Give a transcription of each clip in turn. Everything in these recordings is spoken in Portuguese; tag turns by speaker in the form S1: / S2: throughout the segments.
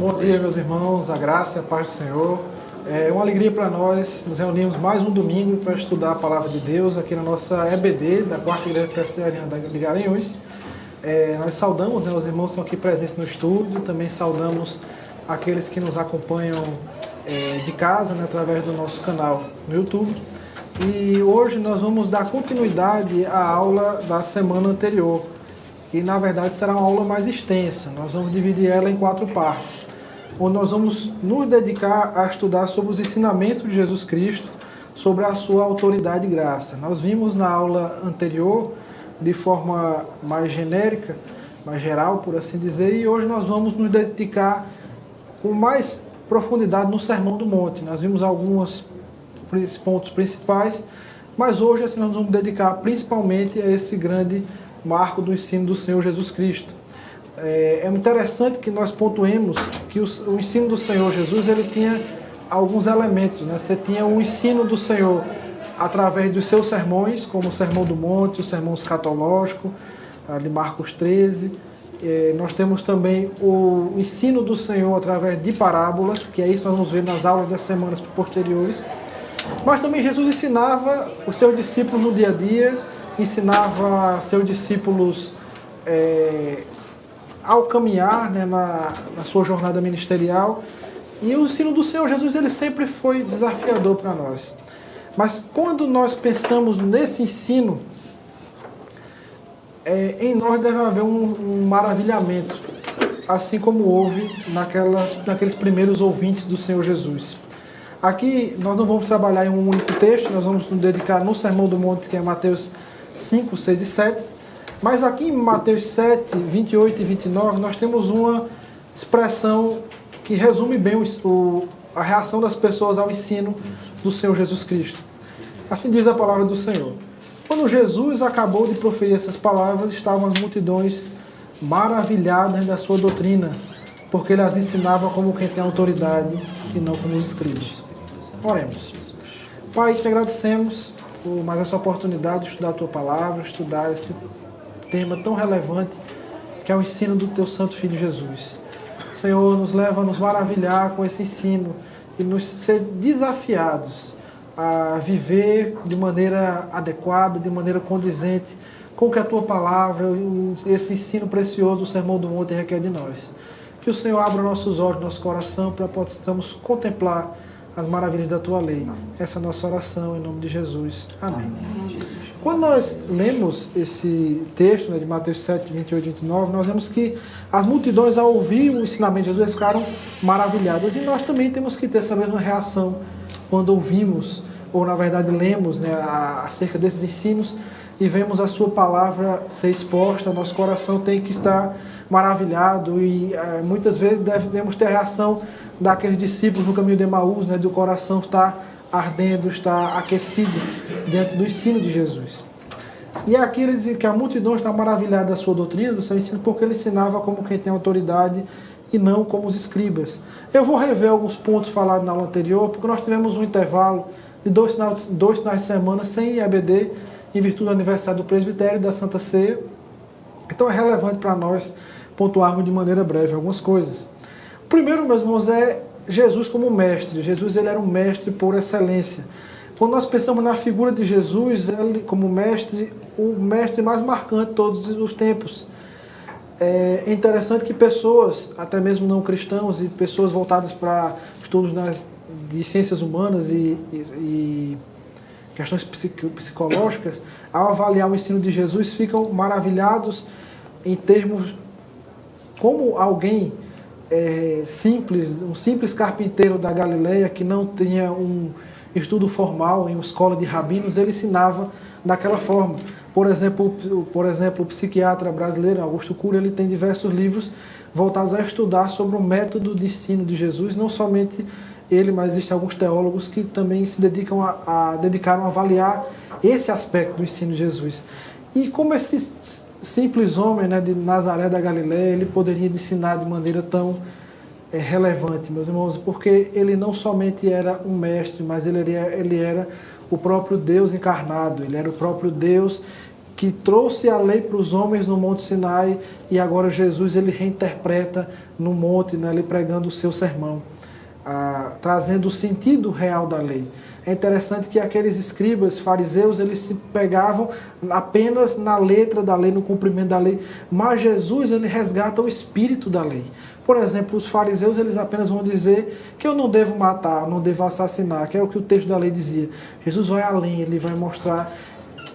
S1: Bom dia, meus irmãos, a graça e a paz do Senhor. É uma alegria para nós nos reunirmos mais um domingo para estudar a Palavra de Deus aqui na nossa EBD, da Quarta Igreja Presbiteriana de Garanhuns. Nós saudamos, os irmãos que estão aqui presentes no estúdio, também saudamos aqueles que nos acompanham de casa, através do nosso canal no YouTube. E hoje nós vamos dar continuidade à aula da semana anterior. E na verdade será uma aula mais extensa. Nós vamos dividir ela em 4 partes, onde nós vamos nos dedicar a estudar sobre os ensinamentos de Jesus Cristo, sobre a sua autoridade e graça. Nós vimos na aula anterior, de forma mais genérica, mais geral, por assim dizer, e hoje nós vamos nos dedicar com mais profundidade no Sermão do Monte. Nós vimos alguns pontos principais, mas hoje assim, nós vamos dedicar principalmente a esse grande marco do ensino do Senhor Jesus Cristo. É interessante que nós pontuemos que o ensino do Senhor Jesus, ele tinha alguns elementos, Você tinha o ensino do Senhor através dos seus sermões, como o Sermão do Monte, o Sermão Escatológico, de Marcos 13. Nós temos também o ensino do Senhor através de parábolas, que é isso que nós vamos ver nas aulas das semanas posteriores. Mas também Jesus ensinava os seus discípulos no dia a dia, ensinava seus discípulos ao caminhar na sua jornada ministerial. E o ensino do Senhor Jesus, ele sempre foi desafiador para nós. Mas quando nós pensamos nesse ensino, em nós deve haver um maravilhamento, assim como houve naqueles primeiros ouvintes do Senhor Jesus. Aqui nós não vamos trabalhar em um único texto, nós vamos nos dedicar no Sermão do Monte, que é Mateus 5, 6 e 7. Mas aqui em Mateus 7, 28 e 29, nós temos uma expressão que resume bem a reação das pessoas ao ensino do Senhor Jesus Cristo. Assim diz a palavra do Senhor. Quando Jesus acabou de proferir essas palavras, estavam as multidões maravilhadas da sua doutrina, porque ele as ensinava como quem tem autoridade e não como os escribas. Oremos. Pai, te agradecemos por mais essa oportunidade de estudar a tua palavra, estudar esse tema tão relevante que é o ensino do teu santo Filho Jesus. Senhor, nos leva a nos maravilhar com esse ensino e nos ser desafiados a viver de maneira adequada, de maneira condizente com o que a tua palavra, esse ensino precioso do Sermão do Monte requer de nós. Que o Senhor abra nossos olhos, nosso coração, para que possamos contemplar as maravilhas da tua lei. Essa é a nossa oração, em nome de Jesus. Amém. Quando nós lemos esse texto de Mateus 7, 28 e 29, nós vemos que as multidões, ao ouvir o ensinamento de Jesus, ficaram maravilhadas. E nós também temos que ter essa mesma reação quando ouvimos, ou na verdade lemos acerca desses ensinos e vemos a sua palavra ser exposta. Nosso coração tem que estar maravilhado e muitas vezes devemos ter a reação daqueles discípulos no caminho de Emaús, do coração estar ardendo, estar aquecido diante do ensino de Jesus. E aqui ele diz que a multidão está maravilhada da sua doutrina, do seu ensino, porque ele ensinava como quem tem autoridade e não como os escribas. Eu vou rever alguns pontos falados na aula anterior, porque nós tivemos um intervalo de dois finais de semana sem EBD, em virtude do aniversário do presbitério e da Santa Ceia. Então é relevante para nós pontuarmos de maneira breve algumas coisas. O primeiro, meus irmãos, é Jesus como mestre. Jesus, ele era um mestre por excelência. Quando nós pensamos na figura de Jesus, ele como mestre, o mestre mais marcante de todos os tempos. É interessante que pessoas, até mesmo não cristãos, e pessoas voltadas para estudos de ciências humanas e questões psicológicas, ao avaliar o ensino de Jesus, ficam maravilhados em termos como alguém simples, um simples carpinteiro da Galileia, que não tinha um estudo formal em uma escola de rabinos, ele ensinava daquela forma. Por exemplo, o psiquiatra brasileiro, Augusto Cury, ele tem diversos livros voltados a estudar sobre o método de ensino de Jesus, não somente ele, mas existem alguns teólogos que também se dedicaram a avaliar esse aspecto do ensino de Jesus. E como esse simples homem de Nazaré da Galileia, ele poderia ensinar de maneira tão relevante, meus irmãos, porque ele não somente era um mestre, mas ele era o próprio Deus encarnado, ele era o próprio Deus que trouxe a lei para os homens no Monte Sinai, e agora Jesus ele reinterpreta no monte, né, ele pregando o seu sermão, trazendo o sentido real da lei. É interessante que aqueles escribas, fariseus, eles se pegavam apenas na letra da lei, no cumprimento da lei, mas Jesus ele resgata o espírito da lei. Por exemplo, os fariseus eles apenas vão dizer que eu não devo matar, não devo assassinar, que é o que o texto da lei dizia. Jesus vai além, ele vai mostrar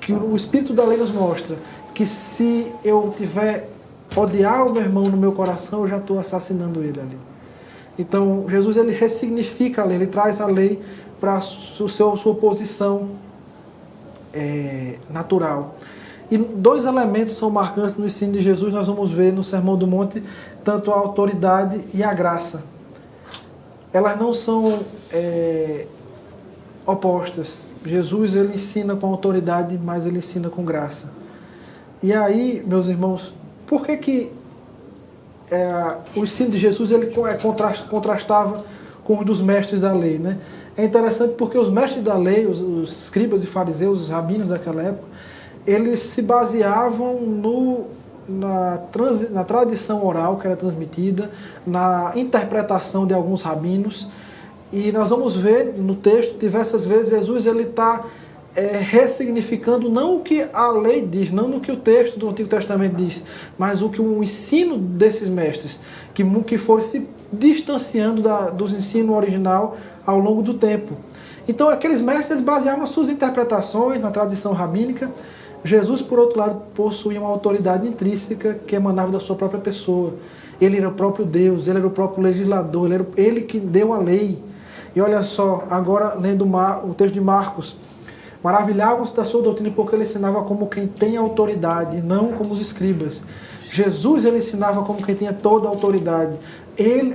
S1: que o Espírito da lei nos mostra que se eu tiver odiar o meu irmão no meu coração, eu já estou assassinando ele ali. Então, Jesus ele ressignifica a lei, ele traz a lei para a sua posição natural. E dois elementos são marcantes no ensino de Jesus, nós vamos ver no Sermão do Monte, tanto a autoridade e a graça. Elas não são opostas. Jesus ele ensina com autoridade, mas ele ensina com graça. E aí, meus irmãos, por que o ensino de Jesus ele contrastava com o dos mestres da lei, né? É interessante porque os mestres da lei, os escribas e fariseus, os rabinos daquela época, eles se baseavam na tradição oral que era transmitida, na interpretação de alguns rabinos. E nós vamos ver no texto, diversas vezes, Jesus está ressignificando não o que a lei diz, não no que o texto do Antigo Testamento diz, mas o que o ensino desses mestres, que foram se distanciando do ensino original ao longo do tempo. Então, aqueles mestres eles baseavam suas interpretações na tradição rabínica. Jesus, por outro lado, possuía uma autoridade intrínseca que emanava da sua própria pessoa. Ele era o próprio Deus, ele era o próprio legislador, ele que deu a lei. E olha só, agora lendo o texto de Marcos, maravilhavam-se da sua doutrina porque ele ensinava como quem tem autoridade, não como os escribas. Jesus ele ensinava como quem tinha toda a autoridade.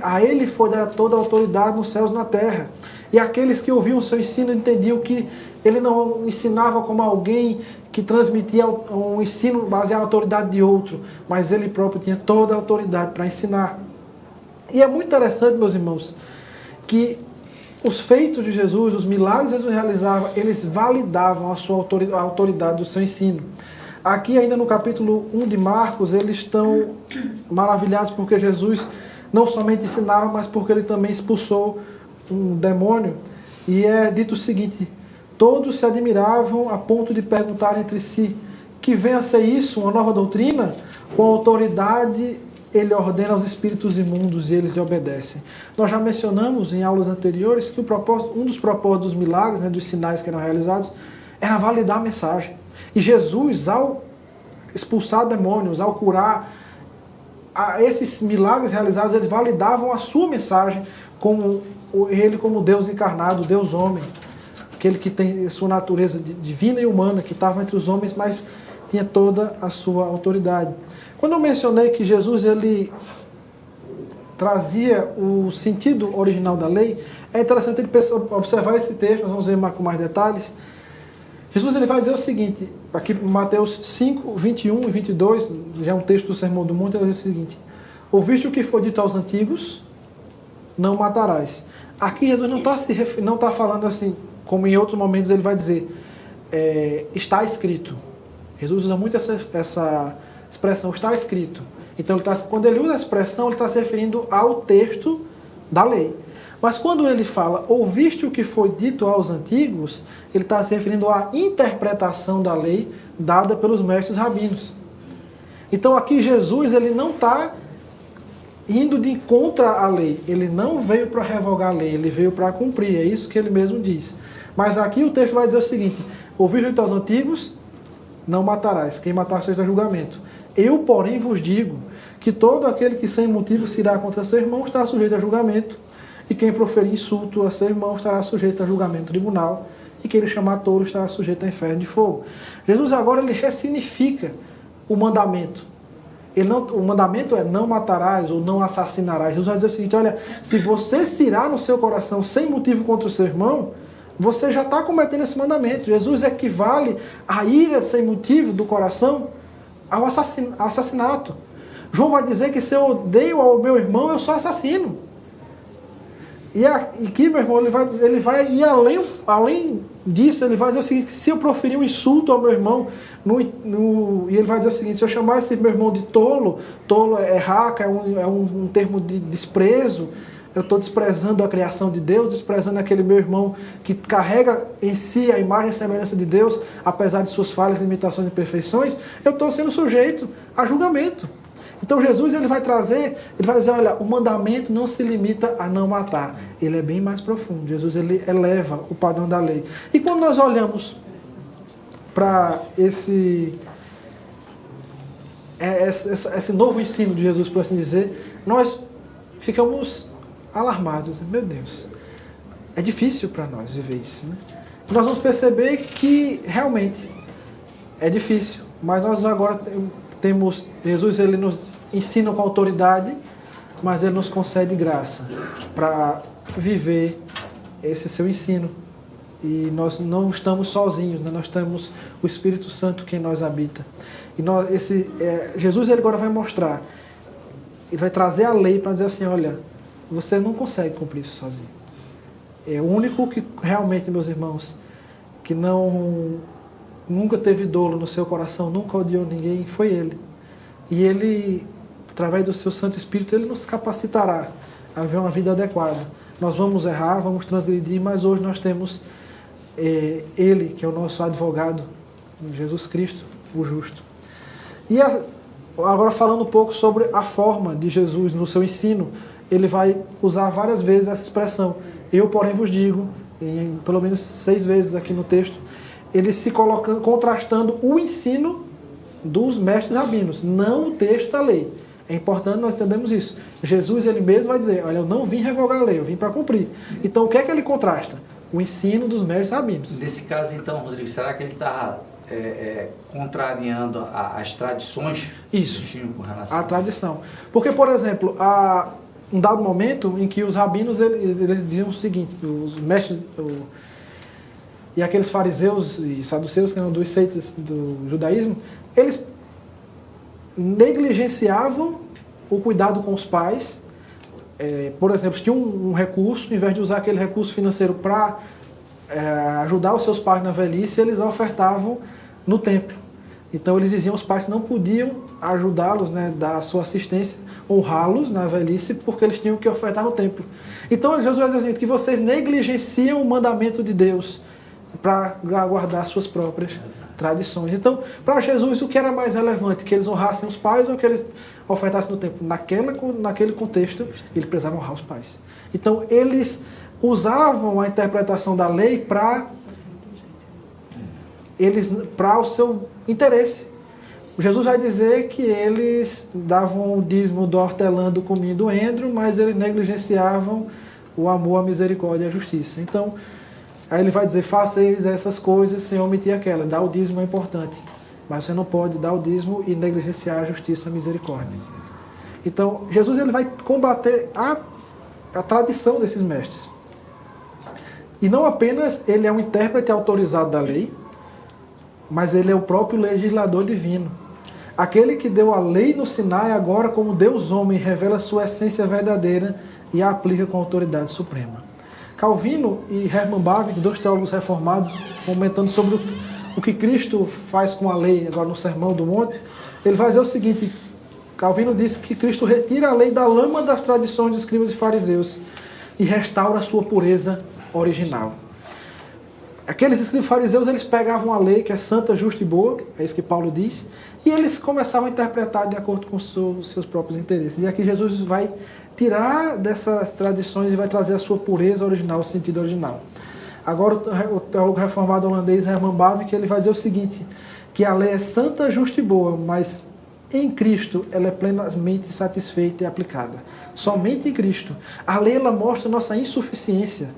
S1: A ele foi dada toda a autoridade nos céus e na terra. E aqueles que ouviam o seu ensino entendiam que ele não ensinava como alguém que transmitia um ensino baseado na autoridade de outro, mas ele próprio tinha toda a autoridade para ensinar. E é muito interessante, meus irmãos, que os feitos de Jesus, os milagres que Jesus realizava, eles validavam a autoridade do seu ensino. Aqui ainda no capítulo 1 de Marcos, eles estão maravilhados porque Jesus não somente ensinava, mas porque ele também expulsou um demônio. E é dito o seguinte: todos se admiravam a ponto de perguntar entre si, que venha a ser isso, uma nova doutrina? Com autoridade ele ordena aos espíritos imundos e eles lhe obedecem. Nós já mencionamos em aulas anteriores que um dos propósitos dos milagres, né, dos sinais que eram realizados, era validar a mensagem. E Jesus, ao expulsar demônios, ao curar, esses milagres realizados, eles validavam a sua mensagem como ele como Deus encarnado, Deus homem, aquele que tem sua natureza divina e humana, que estava entre os homens, mas tinha toda a sua autoridade. Quando eu mencionei que Jesus ele trazia o sentido original da lei, é interessante ele observar esse texto, nós vamos ver com mais detalhes. Jesus ele vai dizer o seguinte, aqui em Mateus 5, 21 e 22, já é um texto do Sermão do Monte, ele vai dizer o seguinte: ouviste o que foi dito aos antigos, não matarás. Aqui Jesus não está falando assim, como em outros momentos ele vai dizer, está escrito. Jesus usa muito essa expressão, está escrito. Então, quando ele usa a expressão, ele está se referindo ao texto da lei. Mas quando ele fala, ouviste o que foi dito aos antigos, ele está se referindo à interpretação da lei dada pelos mestres rabinos. Então, aqui Jesus ele não está indo de contra a lei. Ele não veio para revogar a lei, ele veio para cumprir. É isso que ele mesmo diz. Mas aqui o texto vai dizer o seguinte: ouviste o que aos antigos, não matarás. Quem matar seja julgamento. Eu, porém, vos digo que todo aquele que sem motivo se irá contra seu irmão estará sujeito a julgamento, e quem proferir insulto a seu irmão estará sujeito a julgamento tribunal, e quem lhe chamar tolo estará sujeito a inferno de fogo. Jesus agora ele ressignifica o mandamento. O mandamento é não matarás ou não assassinarás. Jesus vai dizer o seguinte: olha, se você se irá no seu coração sem motivo contra o seu irmão, você já está cometendo esse mandamento. Jesus equivale a ira sem motivo do coração ao assassinato. João vai dizer que se eu odeio ao meu irmão, eu sou assassino. E aqui, meu irmão, ele vai ir além disso, ele vai dizer o seguinte: se eu proferir um insulto ao meu irmão, e ele vai dizer o seguinte: se eu chamar esse meu irmão de tolo, tolo é raca, é um termo de desprezo, eu estou desprezando a criação de Deus, desprezando aquele meu irmão que carrega em si a imagem e semelhança de Deus, apesar de suas falhas, limitações e imperfeições, eu estou sendo sujeito a julgamento. Então Jesus ele vai dizer, olha, o mandamento não se limita a não matar, ele é bem mais profundo. Jesus ele eleva o padrão da lei. E quando nós olhamos para esse novo ensino de Jesus, por assim dizer, nós ficamos alarmados. Meu Deus, é difícil para nós viver isso, né? E nós vamos perceber que realmente é difícil, mas nós agora temos Jesus, ele nos ensina com autoridade, mas ele nos concede graça para viver esse seu ensino. E nós não estamos sozinhos, né? Nós temos o Espírito Santo que em nós habita. E Jesus ele agora vai mostrar, ele vai trazer a lei para dizer assim: olha, você não consegue cumprir isso sozinho. É o único que realmente, meus irmãos, que nunca teve dolo no seu coração, nunca odiou ninguém, foi ele. E ele, através do seu Santo Espírito, ele nos capacitará a viver uma vida adequada. Nós vamos errar, vamos transgredir, mas hoje nós temos ele, que é o nosso advogado, Jesus Cristo, o justo. E agora falando um pouco sobre a forma de Jesus no seu ensino, ele vai usar várias vezes essa expressão. Eu, porém, vos digo, pelo menos 6 vezes aqui no texto, ele se colocando, contrastando o ensino dos mestres rabinos, não o texto da lei. É importante nós entendermos isso. Jesus ele mesmo vai dizer: olha, eu não vim revogar a lei, eu vim para cumprir. Então o que é que ele contrasta? O ensino dos mestres rabinos.
S2: Nesse caso então, Rodrigo, será que ele está contrariando as tradições?
S1: Isso,
S2: com relação
S1: a tradição. Porque, por exemplo, um dado momento em que os rabinos eles diziam o seguinte: os mestres e aqueles fariseus e saduceus, que eram dos seitas do judaísmo, eles negligenciavam o cuidado com os pais. Por exemplo, se tinha um recurso, em vez de usar aquele recurso financeiro para ajudar os seus pais na velhice, eles ofertavam no templo. Então eles diziam aos pais que não podiam ajudá-los, né, dar a sua assistência, honrá-los na velhice, porque eles tinham que ofertar no templo. Então Jesus vai dizer que vocês negligenciam o mandamento de Deus para guardar suas próprias tradições. Então, para Jesus, o que era mais relevante? Que eles honrassem os pais ou que eles ofertassem no templo? Naquele contexto, eles precisavam honrar os pais. Então, eles usavam a interpretação da lei para o seu interesse. Jesus vai dizer que eles davam o dízimo do hortelã, do cominho e do endro, mas eles negligenciavam o amor, a misericórdia e a justiça. Então, aí ele vai dizer: faça eles essas coisas sem omitir aquela. Dar o dízimo é importante, mas você não pode dar o dízimo e negligenciar a justiça e a misericórdia. Então, Jesus ele vai combater a tradição desses mestres. E não apenas ele é um intérprete autorizado da lei, mas ele é o próprio legislador divino. Aquele que deu a lei no Sinai, agora como Deus homem, revela sua essência verdadeira e a aplica com autoridade suprema. Calvino e Hermann Bavinck, 2 teólogos reformados, comentando sobre o que Cristo faz com a lei, agora no Sermão do Monte, ele vai dizer o seguinte: Calvino disse que Cristo retira a lei da lama das tradições dos escribas e fariseus e restaura a sua pureza original. Aqueles escribas e fariseus, eles pegavam a lei, que é santa, justa e boa, é isso que Paulo diz, e eles começavam a interpretar de acordo com os seus próprios interesses. E aqui Jesus vai tirar dessas tradições e vai trazer a sua pureza original, o sentido original. Agora o teólogo reformado holandês Hermann Bavinck, ele vai dizer o seguinte: que a lei é santa, justa e boa, mas em Cristo ela é plenamente satisfeita e aplicada. Somente em Cristo. A lei ela mostra nossa insuficiência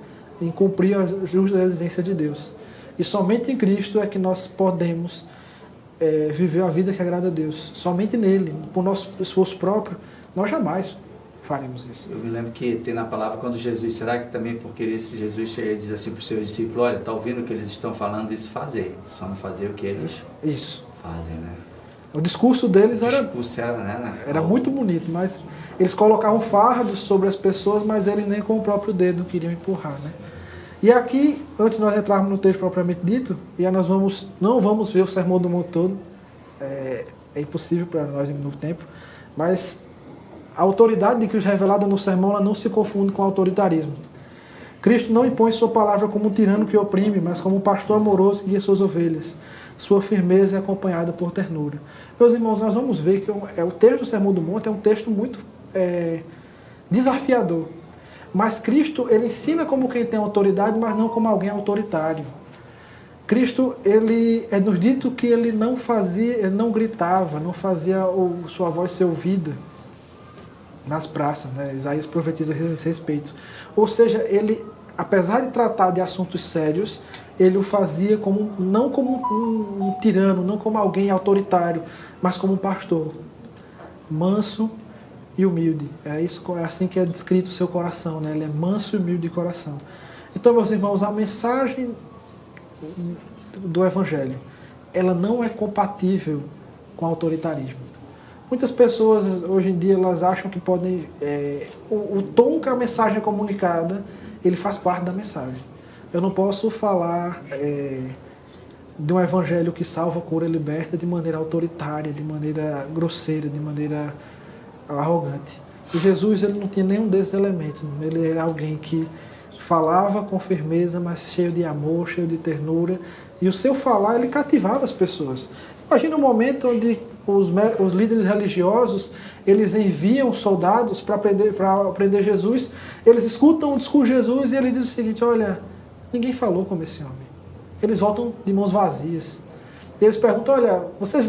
S1: em cumprir a justa exigência de Deus. E somente em Cristo é que nós podemos viver a vida que agrada a Deus. Somente nele, por nosso esforço próprio, nós jamais faremos isso.
S2: Eu me lembro que tem na palavra, quando Jesus, será que também por querer esse Jesus diz assim para o seu discípulo: olha, está ouvindo o que eles estão falando, isso fazer, só não fazer o que eles
S1: isso
S2: fazem, né?
S1: O discurso deles
S2: O discurso
S1: era muito bonito, mas eles colocavam fardos sobre as pessoas, mas eles nem com o próprio dedo queriam empurrar, né? E aqui, antes de nós entrarmos no texto propriamente dito, e aí nós não vamos ver o Sermão do Monte todo, é impossível para nós no tempo, mas a autoridade de Cristo revelada no sermão ela não se confunde com autoritarismo. Cristo não impõe sua palavra como um tirano que oprime, mas como um pastor amoroso que guia suas ovelhas. Sua firmeza é acompanhada por ternura. Meus irmãos, nós vamos ver que o texto do Sermão do Monte é um texto muito desafiador. Mas Cristo, ele ensina como quem tem autoridade, mas não como alguém autoritário. Cristo, ele é nos dito que ele não gritava, não fazia sua voz ser ouvida nas praças, né? Isaías profetiza a esse respeito. Ou seja, ele, apesar de tratar de assuntos sérios, ele o fazia não como um tirano, não como alguém autoritário, mas como um pastor, manso e humilde. É assim que é descrito o seu coração, né? Ele é manso e humilde de coração. Então, meus irmãos, a mensagem do Evangelho, ela não é compatível com autoritarismo. Muitas pessoas, hoje em dia, elas acham que podem... o tom que a mensagem é comunicada, ele faz parte da mensagem. Eu não posso falar de um evangelho que salva, cura, liberta de maneira autoritária, de maneira grosseira, de maneira arrogante. E Jesus, ele não tinha nenhum desses elementos. Ele era alguém que falava com firmeza, mas cheio de amor, cheio de ternura. E o seu falar, ele cativava as pessoas. Imagina um momento onde os líderes religiosos, eles enviam soldados para prender Jesus. Eles escutam o discurso de Jesus e eles dizem o seguinte: olha, ninguém falou como esse homem. Eles voltam de mãos vazias. Eles perguntam: olha, você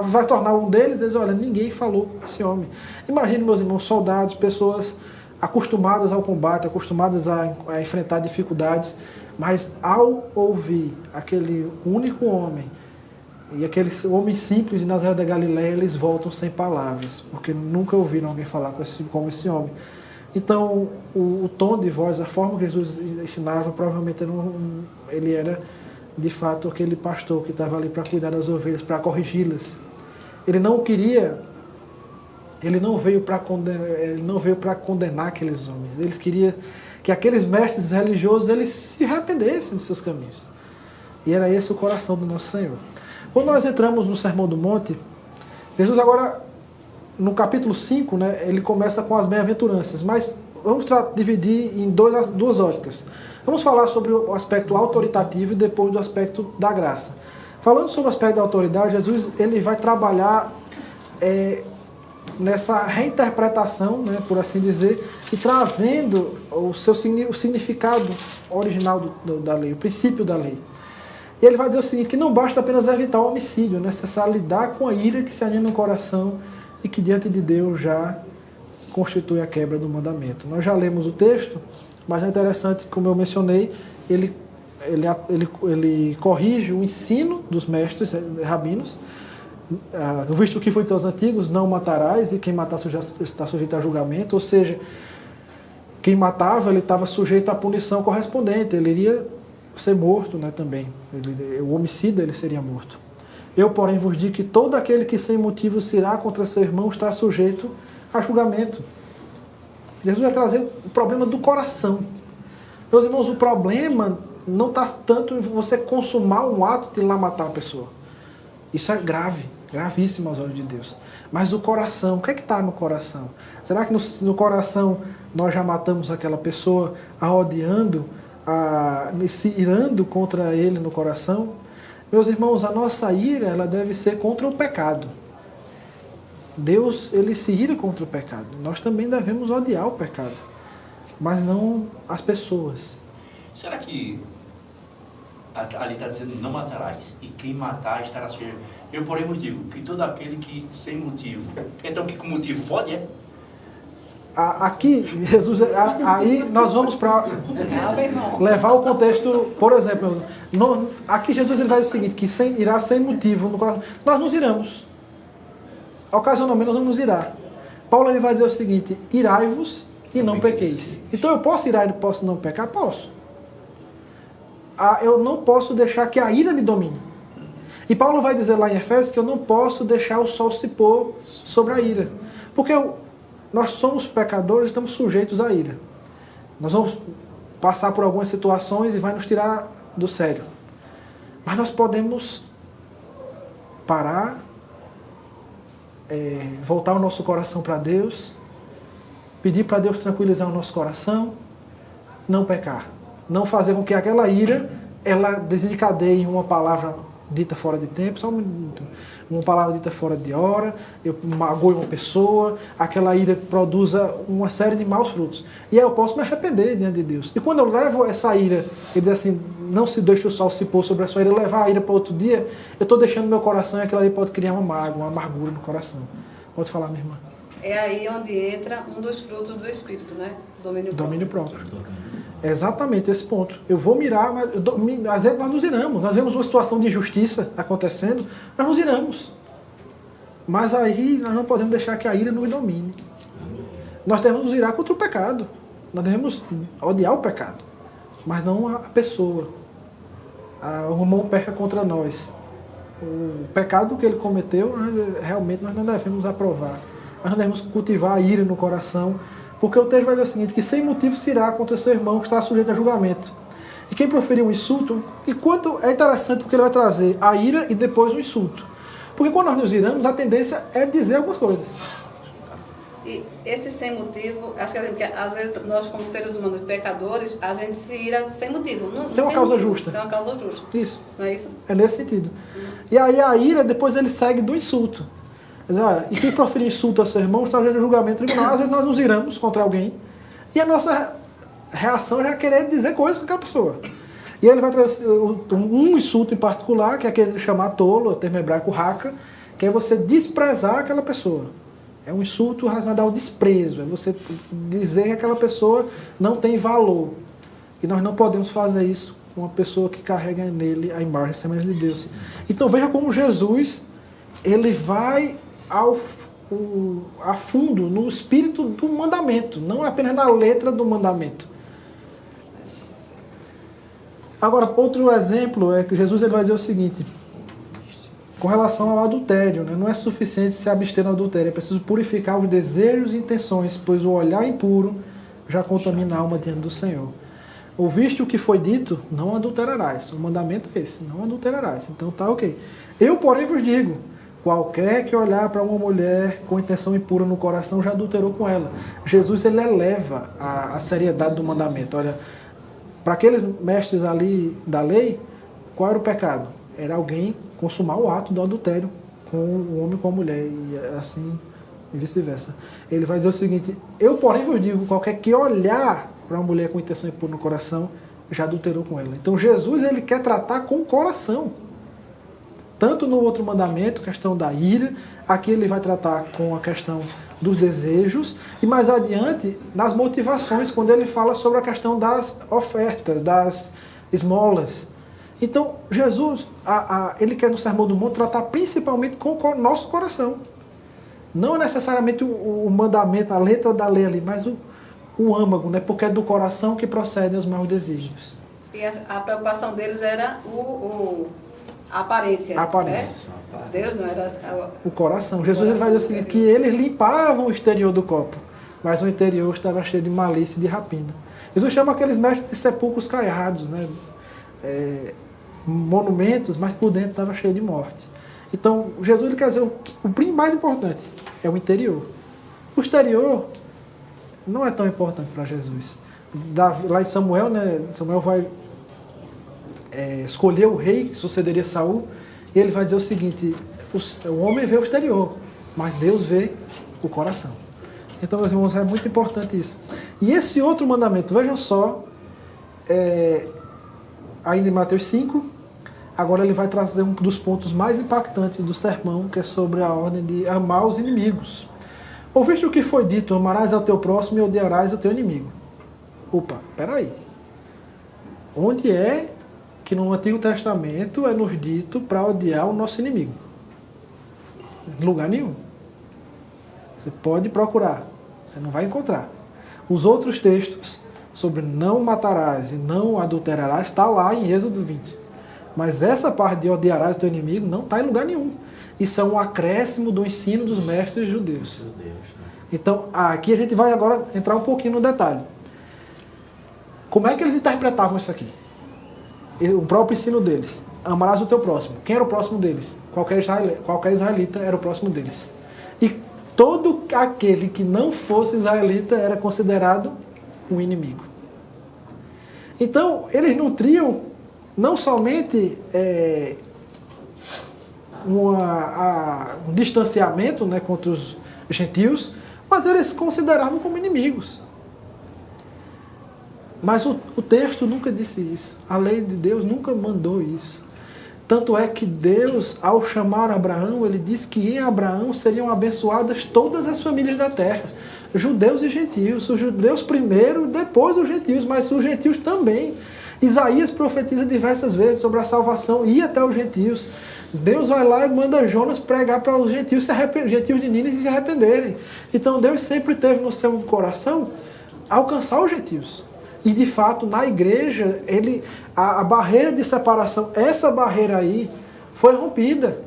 S1: vai tornar um deles? Eles: olha, ninguém falou como esse homem. Imagine, meus irmãos, soldados, pessoas acostumadas ao combate, acostumadas a enfrentar dificuldades, mas ao ouvir aquele único homem, e aqueles homens simples de Nazaré da Galileia, eles voltam sem palavras, porque nunca ouviram alguém falar como esse homem. Então, o tom de voz, a forma que Jesus ensinava, provavelmente ele era, de fato, aquele pastor que estava ali para cuidar das ovelhas, para corrigi-las. Ele não veio para condenar aqueles homens. Ele queria que aqueles mestres religiosos eles se arrependessem de seus caminhos. E era esse o coração do nosso Senhor. Quando nós entramos no Sermão do Monte, Jesus agora, no capítulo 5, né, ele começa com as bem-aventuranças, mas vamos dividir em duas óticas. Vamos falar sobre o aspecto autoritativo e depois do aspecto da graça. Falando sobre o aspecto da autoridade, Jesus ele vai trabalhar nessa reinterpretação, né, por assim dizer, e trazendo o significado original da lei, o princípio da lei. E ele vai dizer o seguinte, que não basta apenas evitar o homicídio, é necessário lidar com a ira que se anima no coração e que diante de Deus já constitui a quebra do mandamento. Nós já lemos o texto, mas é interessante, como eu mencionei, ele corrige o ensino dos mestres rabinos, visto que foi aos antigos, não matarás, e quem matar está sujeito a julgamento, ou seja, quem matava, ele estava sujeito à punição correspondente, ele iria ser morto, né, também. O homicida, ele seria morto. Eu, porém, vos digo que todo aquele que sem motivo se irá contra seu irmão está sujeito a julgamento. Jesus vai trazer o problema do coração. Meus irmãos, o problema não está tanto em você consumar um ato de ir lá matar uma pessoa. Isso é grave, gravíssimo aos olhos de Deus. Mas o coração, o que é que está no coração? Será que no coração nós já matamos aquela pessoa, a odiando, se irando contra ele no coração? Meus irmãos, a nossa ira ela deve ser contra o pecado. Deus, ele se ira contra o pecado. Nós também devemos odiar o pecado, mas não as pessoas.
S3: Será que ali está dizendo não matarás, e quem matar estará sujeito? Eu, porém, vos digo que todo aquele que sem motivo... Então, que com motivo pode, é?
S1: Aqui, Jesus, aí nós vamos para levar o contexto, por exemplo, aqui Jesus ele vai dizer o seguinte, que irá sem motivo no coração. Nós nos iramos. Ocasionalmente nós vamos nos irar. Paulo ele vai dizer o seguinte, irai-vos e não pequeis. Então eu posso irar e posso não pecar? Posso. Eu não posso deixar que a ira me domine. E Paulo vai dizer lá em Efésios que eu não posso deixar o sol se pôr sobre a ira. Porque nós somos pecadores, estamos sujeitos à ira. Nós vamos passar por algumas situações e vai nos tirar do sério. Mas nós podemos parar, voltar o nosso coração para Deus, pedir para Deus tranquilizar o nosso coração, não pecar. Não fazer com que aquela ira, ela desencadeie uma palavra dita fora de tempo, só uma palavra dita fora de hora, eu magoe uma pessoa, aquela ira produza uma série de maus frutos. E aí eu posso me arrepender diante de Deus. E quando eu levo essa ira, ele diz assim, não se deixe o sol se pôr sobre a sua ira, levar a ira para outro dia, eu estou deixando meu coração e aquilo ali pode criar uma mágoa, uma amargura no coração. Pode falar, minha irmã.
S4: É aí onde entra um dos frutos do Espírito, né?
S1: Domínio próprio. É exatamente esse ponto. Eu vou mirar, mas às vezes nós nos iramos. Nós vemos uma situação de injustiça acontecendo, nós nos iramos. Mas aí nós não podemos deixar que a ira nos domine. Nós devemos nos irar contra o pecado. Nós devemos odiar o pecado, mas não a pessoa. O irmão peca contra nós. O pecado que ele cometeu, realmente nós não devemos aprovar. Nós não devemos cultivar a ira no coração, porque o texto vai dizer o seguinte, que sem motivo se irá contra seu irmão que está sujeito a julgamento. E quem proferir um insulto, e quanto é interessante porque ele vai trazer a ira e depois o insulto. Porque quando nós nos iramos, a tendência é dizer algumas coisas.
S4: E esse sem motivo, acho que às vezes nós como seres humanos pecadores, a gente se ira sem motivo.
S1: Sem uma causa justa.
S4: Sem uma causa justa.
S1: Isso.
S4: Não é isso?
S1: É nesse sentido. E aí a ira, depois ele segue do insulto. Quer dizer, e quem proferir insulto a seu irmão está sujeito a julgamento tribunal. Às vezes nós nos iramos contra alguém e a nossa reação já é querer dizer coisas com aquela pessoa. E ele vai trazer um insulto em particular, que é aquele de chamar tolo, o termo hebraico raka, que é você desprezar aquela pessoa. É um insulto relacionado ao desprezo, é você dizer que aquela pessoa não tem valor. E nós não podemos fazer isso com uma pessoa que carrega nele a imagem e semelhança de Deus. Então veja como Jesus, ele vai a fundo no espírito do mandamento, não apenas na letra do mandamento. Agora, outro exemplo é que Jesus ele vai dizer o seguinte, com relação ao adultério, né? Não é suficiente se abster do adultério, é preciso purificar os desejos e intenções, pois o olhar impuro já contamina a alma diante do Senhor. Ouviste o que foi dito, não adulterarás. O mandamento é esse, não adulterarás. Então tá ok. Eu, porém, vos digo, qualquer que olhar para uma mulher com intenção impura no coração já adulterou com ela. Jesus ele eleva a seriedade do mandamento. Olha, para aqueles mestres ali da lei, qual era o pecado? Era alguém consumar o ato do adultério com o homem com a mulher e assim e vice-versa. Ele vai dizer o seguinte, eu porém vos digo, qualquer que olhar para uma mulher com intenção impura no coração já adulterou com ela. Então Jesus ele quer tratar com o coração. Tanto no outro mandamento, questão da ira, aqui ele vai tratar com a questão dos desejos, e mais adiante, nas motivações, quando ele fala sobre a questão das ofertas, das esmolas. Então, Jesus, ele quer no Sermão do Monte tratar principalmente com o nosso coração. Não necessariamente o mandamento, a letra da lei ali, mas o âmago, né? Porque é do coração que procedem os maus desígnios.
S4: E a preocupação deles era a aparência.
S1: A aparência.
S4: Né? Deus não era...
S1: O coração. Jesus ele vai dizer o seguinte, que eles limpavam o exterior do copo, mas o interior estava cheio de malícia e de rapina. Jesus chama aqueles mestres de sepulcros caiados, né? Monumentos, mas por dentro estava cheio de morte. Então, Jesus ele quer dizer o mais importante é o interior. O exterior não é tão importante para Jesus. Lá em Samuel, né? Samuel vai escolher o rei que sucederia Saul, e ele vai dizer o seguinte, o homem vê o exterior, mas Deus vê o coração. Então, meus irmãos, é muito importante isso. E esse outro mandamento, vejam só, ainda em Mateus 5, agora ele vai trazer um dos pontos mais impactantes do sermão, que é sobre a ordem de amar os inimigos. Ouviste o que foi dito, amarás ao teu próximo e odiarás o teu inimigo. Opa, peraí. Onde é que no Antigo Testamento é nos dito para odiar o nosso inimigo? Em lugar nenhum. Você pode procurar, você não vai encontrar. Os outros textos sobre não matarás e não adulterarás está lá em Êxodo 20. Mas essa parte de odiarás o teu inimigo não está em lugar nenhum. Isso é um acréscimo do ensino dos mestres judeus. Então, aqui a gente vai agora entrar um pouquinho no detalhe. Como é que eles interpretavam isso aqui? O próprio ensino deles. Amarás o teu próximo. Quem era o próximo deles? Qualquer israelita era o próximo deles. E todo aquele que não fosse israelita era considerado um inimigo. Então, eles nutriam não somente um distanciamento, né, contra os gentios, mas eles se consideravam como inimigos. Mas o texto nunca disse isso. A lei de Deus nunca mandou isso. Tanto é que Deus, ao chamar Abraão, ele disse que em Abraão seriam abençoadas todas as famílias da terra. Judeus e gentios. Os judeus primeiro, depois os gentios, mas os gentios também. Isaías profetiza diversas vezes sobre a salvação e até os gentios. Deus vai lá e manda Jonas pregar para os gentios, gentios de Nínive se arrependerem. Então Deus sempre teve no seu coração alcançar os gentios. E de fato, na igreja, a barreira de separação, essa barreira aí, foi rompida.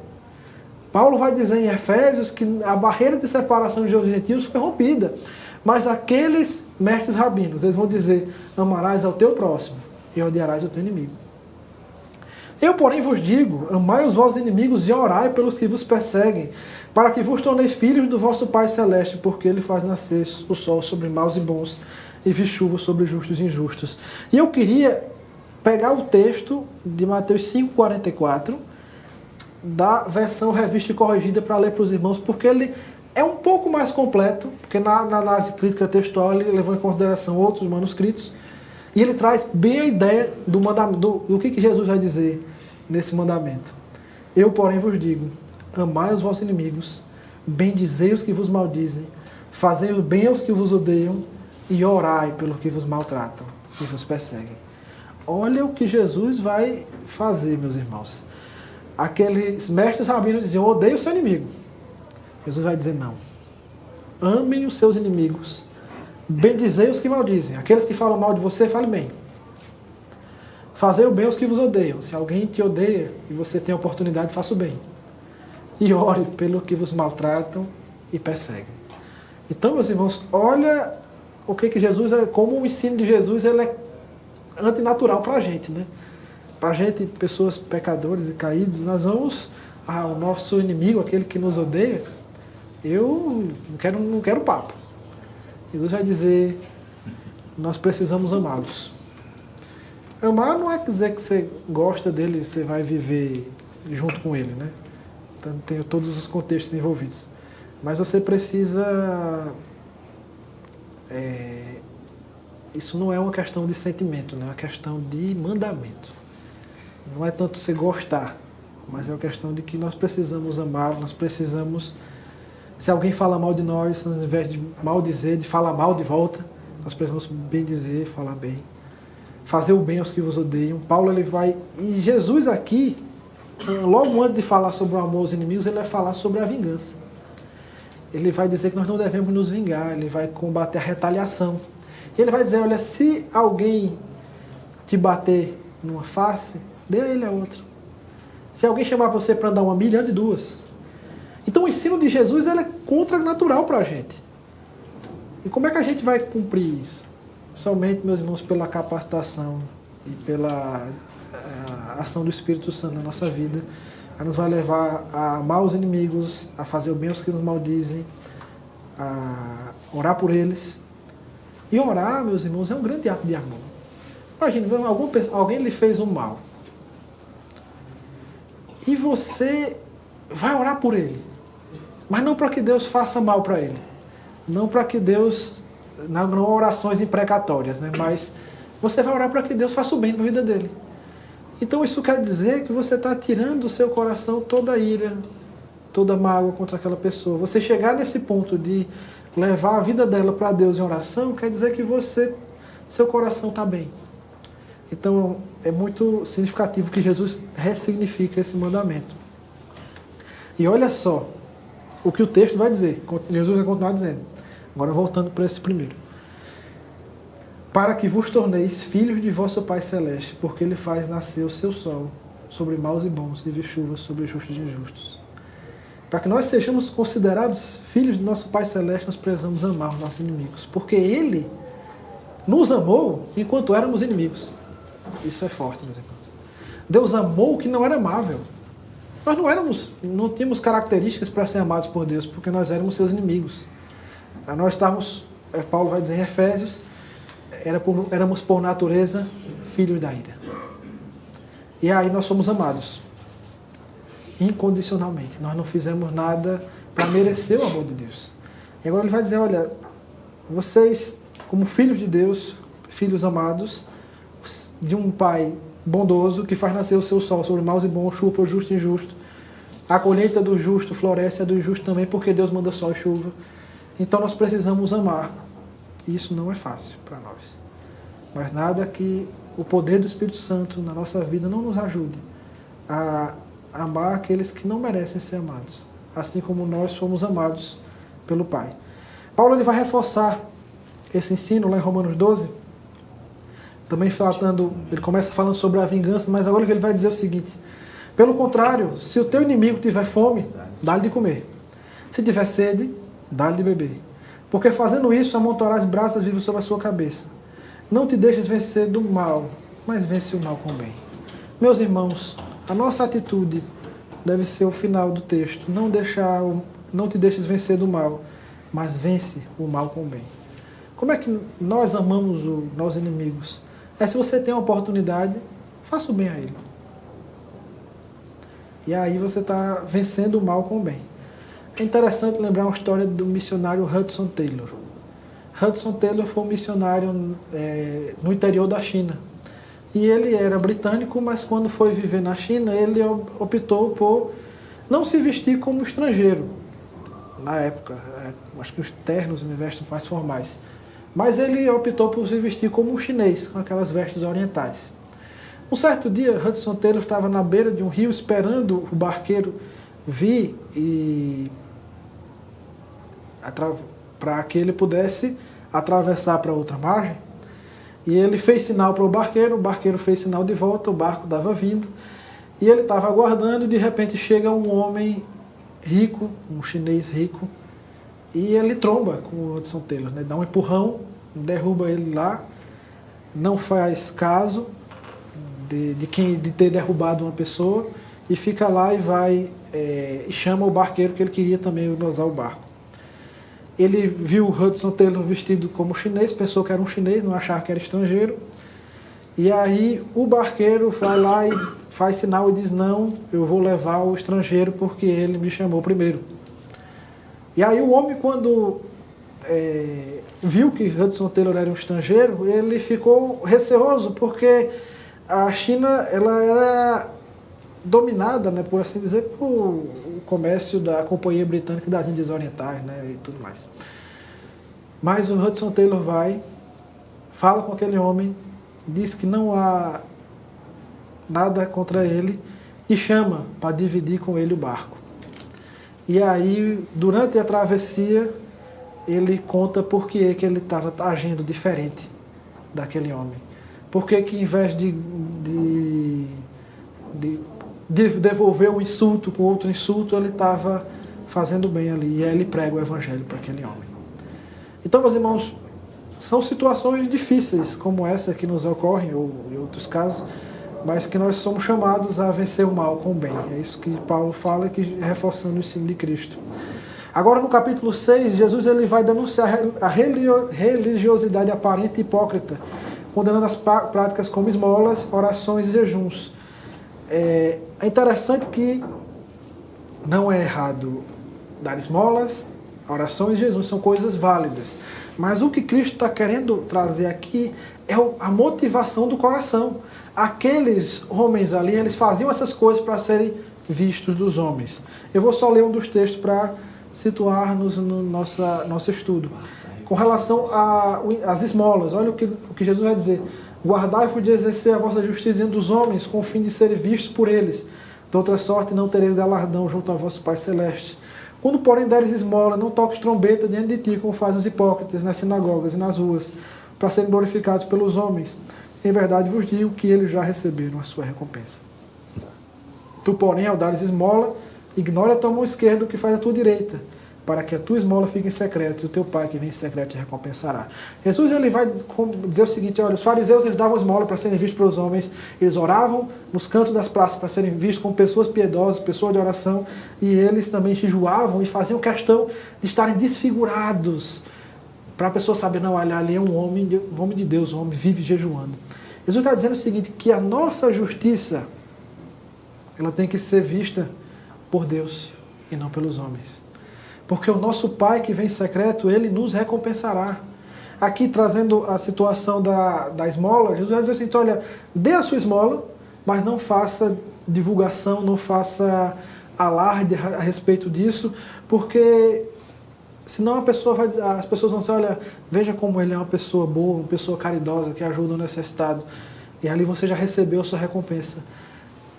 S1: Paulo vai dizer em Efésios que a barreira de separação de gentios foi rompida. Mas aqueles mestres rabinos, eles vão dizer, amarás ao teu próximo e odiarás o teu inimigo. Eu, porém, vos digo, amai os vossos inimigos e orai pelos que vos perseguem, para que vos torneis filhos do vosso Pai Celeste, porque Ele faz nascer o sol sobre maus e bons, e vi chuva sobre justos e injustos. E eu queria pegar o texto de Mateus 5,44, da versão revista e corrigida, para ler para os irmãos, porque ele é um pouco mais completo, porque na análise crítica textual ele levou em consideração outros manuscritos, e ele traz bem a ideia do que Jesus vai dizer nesse mandamento. Eu, porém, vos digo, amai os vossos inimigos, bendizei os que vos maldizem, fazei o bem aos que vos odeiam, e orai pelos que vos maltratam e vos perseguem. Olha o que Jesus vai fazer, meus irmãos. Aqueles mestres rabinos diziam, odeie o seu inimigo. Jesus vai dizer, não. Amem os seus inimigos. Bendizei os que maldizem. Aqueles que falam mal de você, fale bem. Fazei o bem aos que vos odeiam. Se alguém te odeia e você tem a oportunidade, faça o bem. E ore pelo que vos maltratam e perseguem. Então, meus irmãos, olha o que Jesus é, como o ensino de Jesus ele é antinatural para a gente, né? Para a gente, pessoas pecadores e caídos, nós vamos ao nosso inimigo, aquele que nos odeia, eu não quero papo. Jesus vai dizer, nós precisamos amá-los. Amar não é dizer que você gosta dele, você vai viver junto com ele, né? Então, tem todos os contextos envolvidos. Mas você precisa... isso não é uma questão de sentimento, né? É uma questão de mandamento. Não é tanto você gostar, mas é uma questão de que nós precisamos amar, nós precisamos... Se alguém fala mal de nós, ao invés de maldizer, de falar mal de volta, nós precisamos bem dizer, falar bem. Fazer o bem aos que vos odeiam. Paulo, ele vai... E Jesus aqui, logo antes de falar sobre o amor aos inimigos, ele vai falar sobre a vingança. Ele vai dizer que nós não devemos nos vingar, ele vai combater a retaliação. E ele vai dizer, olha, se alguém te bater numa face, dê a ele a outra. Se alguém chamar você para andar 1 milha, ande 2. Então o ensino de Jesus ele é contranatural para a gente. E como é que a gente vai cumprir isso? Somente, meus irmãos, pela capacitação e pela ação do Espírito Santo na nossa vida. Ela nos vai levar a amar os inimigos, a fazer o bem aos que nos maldizem, a orar por eles. E orar, meus irmãos, é um grande ato de amor. Imagine, alguém lhe fez um mal. E você vai orar por ele. Mas não para que Deus faça mal para ele. Não para que Deus... Não orações imprecatórias, né? Mas você vai orar para que Deus faça o bem na vida dele. Então isso quer dizer que você está tirando do seu coração toda a ira, toda a mágoa contra aquela pessoa. Você chegar nesse ponto de levar a vida dela para Deus em oração, quer dizer que seu coração está bem. Então é muito significativo que Jesus ressignifica esse mandamento. E olha só o que o texto vai dizer. Jesus vai continuar dizendo. Agora voltando para esse primeiro. Para que vos torneis filhos de vosso Pai Celeste, porque Ele faz nascer o seu sol sobre maus e bons e vir chuva sobre justos e injustos. Para que nós sejamos considerados filhos do nosso Pai Celeste, nós precisamos amar os nossos inimigos. Porque Ele nos amou enquanto éramos inimigos. Isso é forte, meus irmãos. Deus amou o que não era amável. Nós não tínhamos características para ser amados por Deus, porque nós éramos seus inimigos. Nós estávamos, Paulo vai dizer em Efésios, éramos por natureza filhos da ira. E aí nós somos amados. Incondicionalmente. Nós não fizemos nada para merecer o amor de Deus. E agora ele vai dizer, olha, vocês, como filhos de Deus, filhos amados, de um Pai bondoso, que faz nascer o seu sol sobre maus e bons, chuva para o justo e injusto. A colheita do justo floresce, a do injusto também, porque Deus manda sol e chuva. Então nós precisamos amar. E isso não é fácil para nós. Mas nada que o poder do Espírito Santo na nossa vida não nos ajude a amar aqueles que não merecem ser amados, assim como nós fomos amados pelo Pai. Paulo ele vai reforçar esse ensino lá em Romanos 12, também ele começa falando sobre a vingança, mas agora ele vai dizer o seguinte: pelo contrário, se o teu inimigo tiver fome, dá-lhe de comer. Se tiver sede, dá-lhe de beber. Porque fazendo isso, amontoarás brasas vivas sobre a sua cabeça. Não te deixes vencer do mal, mas vence o mal com o bem. Meus irmãos, a nossa atitude deve ser o final do texto. Não te deixes vencer do mal, mas vence o mal com o bem. Como é que nós amamos os nossos inimigos? Se você tem uma oportunidade, faça o bem a ele. E aí você está vencendo o mal com o bem. É interessante lembrar uma história do missionário Hudson Taylor. Hudson Taylor foi um missionário no interior da China. E ele era britânico, mas quando foi viver na China, ele optou por não se vestir como estrangeiro. Na época, acho que os ternos e vestes mais formais. Mas ele optou por se vestir como um chinês, com aquelas vestes orientais. Um certo dia, Hudson Taylor estava na beira de um rio esperando o barqueiro vir para que ele pudesse atravessar para outra margem. E ele fez sinal para o barqueiro fez sinal de volta, o barco estava vindo. E ele estava aguardando e de repente chega um homem rico, um chinês rico, e ele tromba com o Hudson Taylor, né? Dá um empurrão, derruba ele lá, não faz caso de ter derrubado uma pessoa e fica lá e vai e chama o barqueiro, que ele queria também usar o barco. Ele viu o Hudson Taylor vestido como chinês, pensou que era um chinês, não achava que era estrangeiro. E aí o barqueiro vai lá e faz sinal e diz: não, eu vou levar o estrangeiro porque ele me chamou primeiro. E aí o homem, quando viu que Hudson Taylor era um estrangeiro, ele ficou receoso, porque a China ela era dominada, né, por assim dizer, por comércio da Companhia Britânica das Índias Orientais, né, e tudo mais. Mas o Hudson Taylor fala com aquele homem, diz que não há nada contra ele e chama para dividir com ele o barco. E aí, durante a travessia, ele conta por que ele estava agindo diferente daquele homem. Por que em vez de devolver um insulto com outro insulto, ele estava fazendo bem ali. E aí ele prega o evangelho para aquele homem. Então, meus irmãos, são situações difíceis como essa que nos ocorrem, ou em outros casos, mas que nós somos chamados a vencer o mal com o bem. É isso que Paulo fala, reforçando o ensino de Cristo. Agora, no capítulo 6, Jesus ele vai denunciar a religiosidade aparente e hipócrita, condenando as práticas como esmolas, orações e jejuns. É interessante que não é errado dar esmolas, orações e jejuns, são coisas válidas. Mas o que Cristo está querendo trazer aqui é a motivação do coração. Aqueles homens ali, eles faziam essas coisas para serem vistos dos homens. Eu vou só ler um dos textos para situar-nos no nosso estudo. Com relação às esmolas, olha o que Jesus vai dizer: guardai-vos de exercer a vossa justiça diante dos homens, com o fim de serem vistos por eles. De outra sorte, não tereis galardão junto ao vosso Pai Celeste. Quando, porém, deres esmola, não toques trombeta diante de ti, como fazem os hipócritas nas sinagogas e nas ruas, para serem glorificados pelos homens. Em verdade vos digo que eles já receberam a sua recompensa. Tu, porém, ao dares esmola, ignora a tua mão esquerda o que faz a tua direita, para que a tua esmola fique em secreto, e o teu pai que vem em secreto te recompensará. Jesus ele vai dizer o seguinte, olha, os fariseus eles davam esmola para serem vistos pelos homens, eles oravam nos cantos das praças para serem vistos como pessoas piedosas, pessoas de oração, e eles também jejuavam e faziam questão de estarem desfigurados, para a pessoa saber, não, olha, ali é um homem de Deus, um homem vive jejuando. Jesus está dizendo o seguinte, que a nossa justiça, ela tem que ser vista por Deus e não pelos homens. Porque o nosso Pai que vem em secreto, Ele nos recompensará. Aqui, trazendo a situação da esmola, Jesus vai dizer assim, olha, dê a sua esmola, mas não faça divulgação, não faça alarde a respeito disso, porque senão as pessoas vão dizer, olha, veja como ele é uma pessoa boa, uma pessoa caridosa, que ajuda o necessitado. E ali você já recebeu a sua recompensa.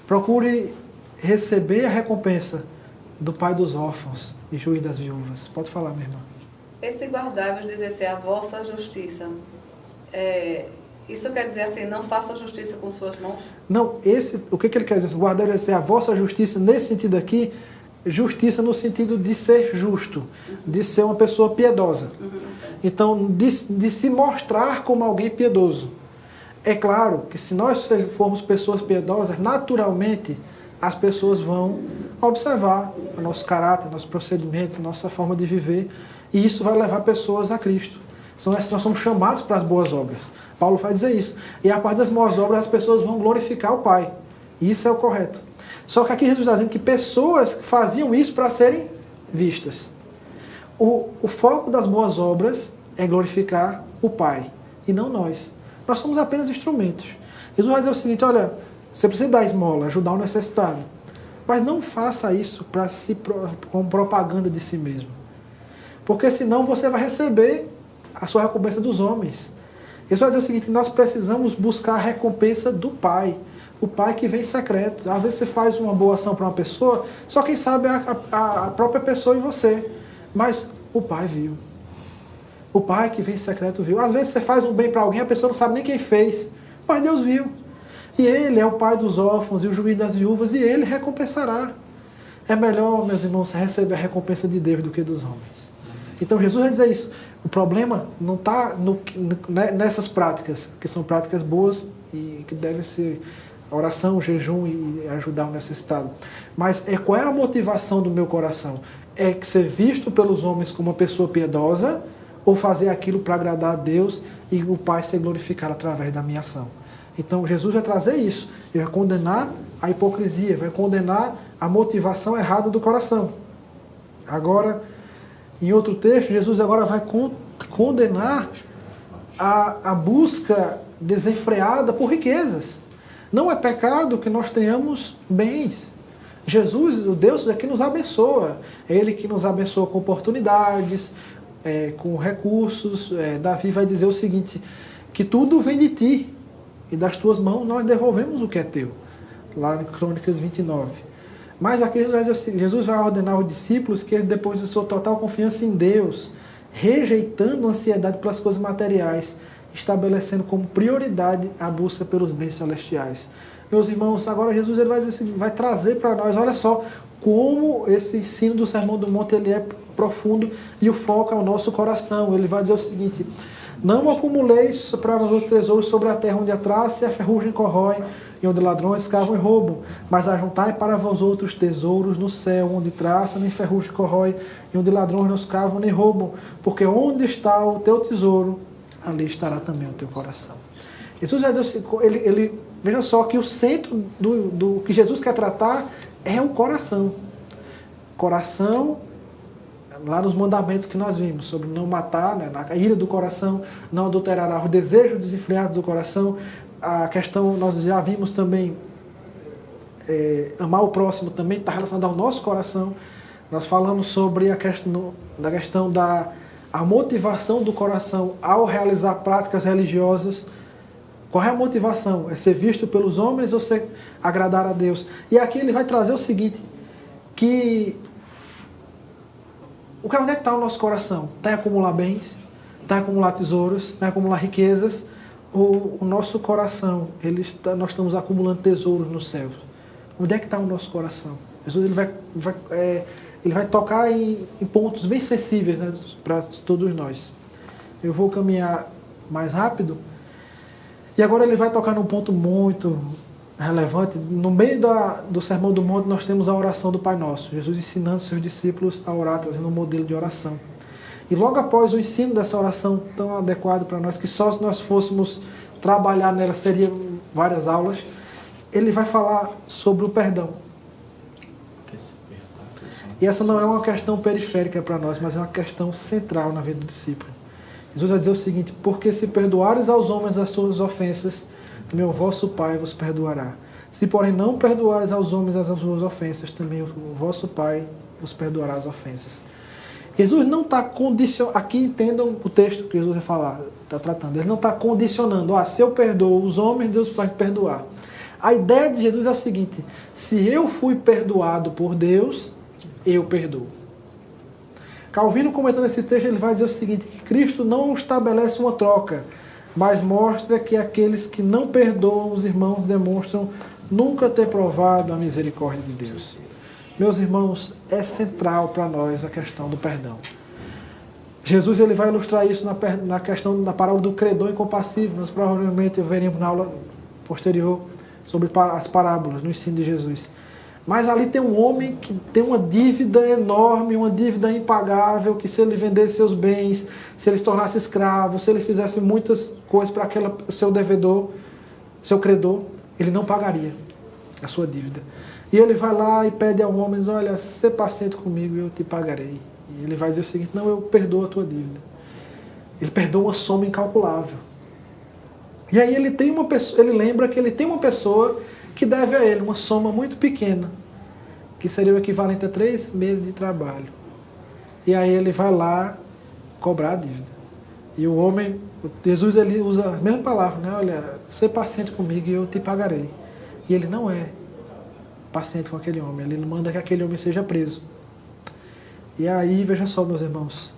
S1: Procure receber a recompensa do Pai dos órfãos e juiz das viúvas. Pode falar, minha irmã.
S4: Esse guardáveis diz assim, a vossa justiça. Isso quer dizer assim, não faça justiça com suas mãos?
S1: Não, o que ele quer dizer? Guardáveis dizer a vossa justiça, nesse sentido aqui, justiça no sentido de ser justo, de ser uma pessoa piedosa. Então, de se mostrar como alguém piedoso. É claro que se nós formos pessoas piedosas, naturalmente as pessoas vão observar o nosso caráter, nosso procedimento, nossa forma de viver, e isso vai levar pessoas a Cristo. Nós somos chamados para as boas obras. Paulo vai dizer isso. E a partir das boas obras as pessoas vão glorificar o Pai. E isso é o correto. Só que aqui Jesus está dizendo que pessoas faziam isso para serem vistas. O foco das boas obras é glorificar o Pai, e não nós. Nós somos apenas instrumentos. Jesus vai dizer o seguinte, olha, você precisa dar esmola, ajudar o necessitado. Mas não faça isso como propaganda de si mesmo. Porque senão você vai receber a sua recompensa dos homens. Jesus vai dizer o seguinte, nós precisamos buscar a recompensa do Pai. O Pai que vem em secreto. Às vezes você faz uma boa ação para uma pessoa, só quem sabe é a própria pessoa e você. Mas o Pai viu. O Pai que vem em secreto viu. Às vezes você faz um bem para alguém, a pessoa não sabe nem quem fez. Mas Deus viu. E Ele é o Pai dos órfãos e o juiz das viúvas, e Ele recompensará. É melhor, meus irmãos, receber a recompensa de Deus do que dos homens. Então Jesus vai dizer isso. O problema não está nessas práticas, que são práticas boas e que devem ser oração, jejum e ajudar o necessitado. Mas qual é a motivação do meu coração? É ser visto pelos homens como uma pessoa piedosa ou fazer aquilo para agradar a Deus e o Pai ser glorificado através da minha ação? Então Jesus vai trazer isso. Ele vai condenar a hipocrisia, vai condenar a motivação errada do coração. Agora, em outro texto, Jesus agora vai condenar a busca desenfreada por riquezas. Não é pecado que nós tenhamos bens. Jesus, o Deus, é que nos abençoa. É Ele que nos abençoa com oportunidades, com recursos. Davi vai dizer o seguinte, que tudo vem de ti, e das tuas mãos nós devolvemos o que é teu. Lá em Crônicas 29. Mas aqui Jesus vai ordenar aos discípulos que ele depois de sua total confiança em Deus, rejeitando a ansiedade pelas coisas materiais, estabelecendo como prioridade a busca pelos bens celestiais. Meus irmãos, agora Jesus ele vai trazer para nós, olha só, como esse ensino do Sermão do Monte ele é profundo e o foco é o nosso coração. Ele vai dizer o seguinte, não acumuleis para vós tesouros sobre a terra, onde a traça e a ferrugem corroem, e onde ladrões cavam e roubam, mas ajuntai para vós outros tesouros no céu, onde traça nem ferrugem corrói, e onde ladrões não cavam nem roubam, porque onde está o teu tesouro, ali estará também o teu coração. Jesus vai dizer, veja só que o centro do que Jesus quer tratar é o coração. Coração, lá nos mandamentos que nós vimos, sobre não matar, né, na ira do coração, não adulterará, o desejo desenfreado do coração. A questão, nós já vimos também, amar o próximo também está relacionado ao nosso coração. Nós falamos sobre a questão da motivação do coração ao realizar práticas religiosas. Qual é a motivação? É ser visto pelos homens ou ser agradar a Deus? E aqui ele vai trazer o seguinte, que onde é que está o nosso coração? Está em acumular bens? Está em acumular tesouros? Está em acumular riquezas? O nosso coração, nós estamos acumulando tesouros no céu. Onde é que está o nosso coração? Jesus ele vai tocar em pontos bem sensíveis, né, para todos nós. Eu vou caminhar mais rápido. E agora ele vai tocar num ponto muito relevante. No meio do Sermão do Monte nós temos a oração do Pai Nosso. Jesus ensinando seus discípulos a orar, trazendo um modelo de oração. E logo após o ensino dessa oração tão adequado para nós, que só se nós fôssemos trabalhar nela seriam várias aulas, ele vai falar sobre o perdão. E essa não é uma questão periférica para nós, mas é uma questão central na vida do discípulo. Jesus vai dizer o seguinte: porque se perdoares aos homens as suas ofensas, também o vosso Pai vos perdoará. Se, porém, não perdoares aos homens as suas ofensas, também o vosso Pai vos perdoará as ofensas. Jesus não está condicionando, aqui entendam o texto que Jesus vai falar, está tratando, ele não está condicionando, se eu perdoo os homens, Deus vai me perdoar. A ideia de Jesus é o seguinte: se eu fui perdoado por Deus, eu perdoo. Calvino, comentando esse texto, ele vai dizer o seguinte: que Cristo não estabelece uma troca, mas mostra que aqueles que não perdoam os irmãos demonstram nunca ter provado a misericórdia de Deus. Meus irmãos, é central para nós a questão do perdão. Jesus ele vai ilustrar isso na questão da parábola do credor incompassível. Nós provavelmente veremos na aula posterior sobre as parábolas, no ensino de Jesus. Mas ali tem um homem que tem uma dívida enorme, uma dívida impagável, que se ele vendesse seus bens, se ele se tornasse escravo, se ele fizesse muitas coisas para o seu devedor, seu credor, ele não pagaria a sua dívida. E ele vai lá e pede ao homem: olha, ser paciente comigo e eu te pagarei. E ele vai dizer o seguinte: não, eu perdoo a tua dívida. Ele perdoa uma soma incalculável. E aí ele lembra que ele tem uma pessoa que deve a ele uma soma muito pequena, que seria o equivalente a 3 meses de trabalho. E aí ele vai lá cobrar a dívida. E o homem, Jesus, ele usa a mesma palavra, né? Olha, ser paciente comigo e eu te pagarei. E ele não é paciente com aquele homem, ele manda que aquele homem seja preso. E aí, veja só, meus irmãos,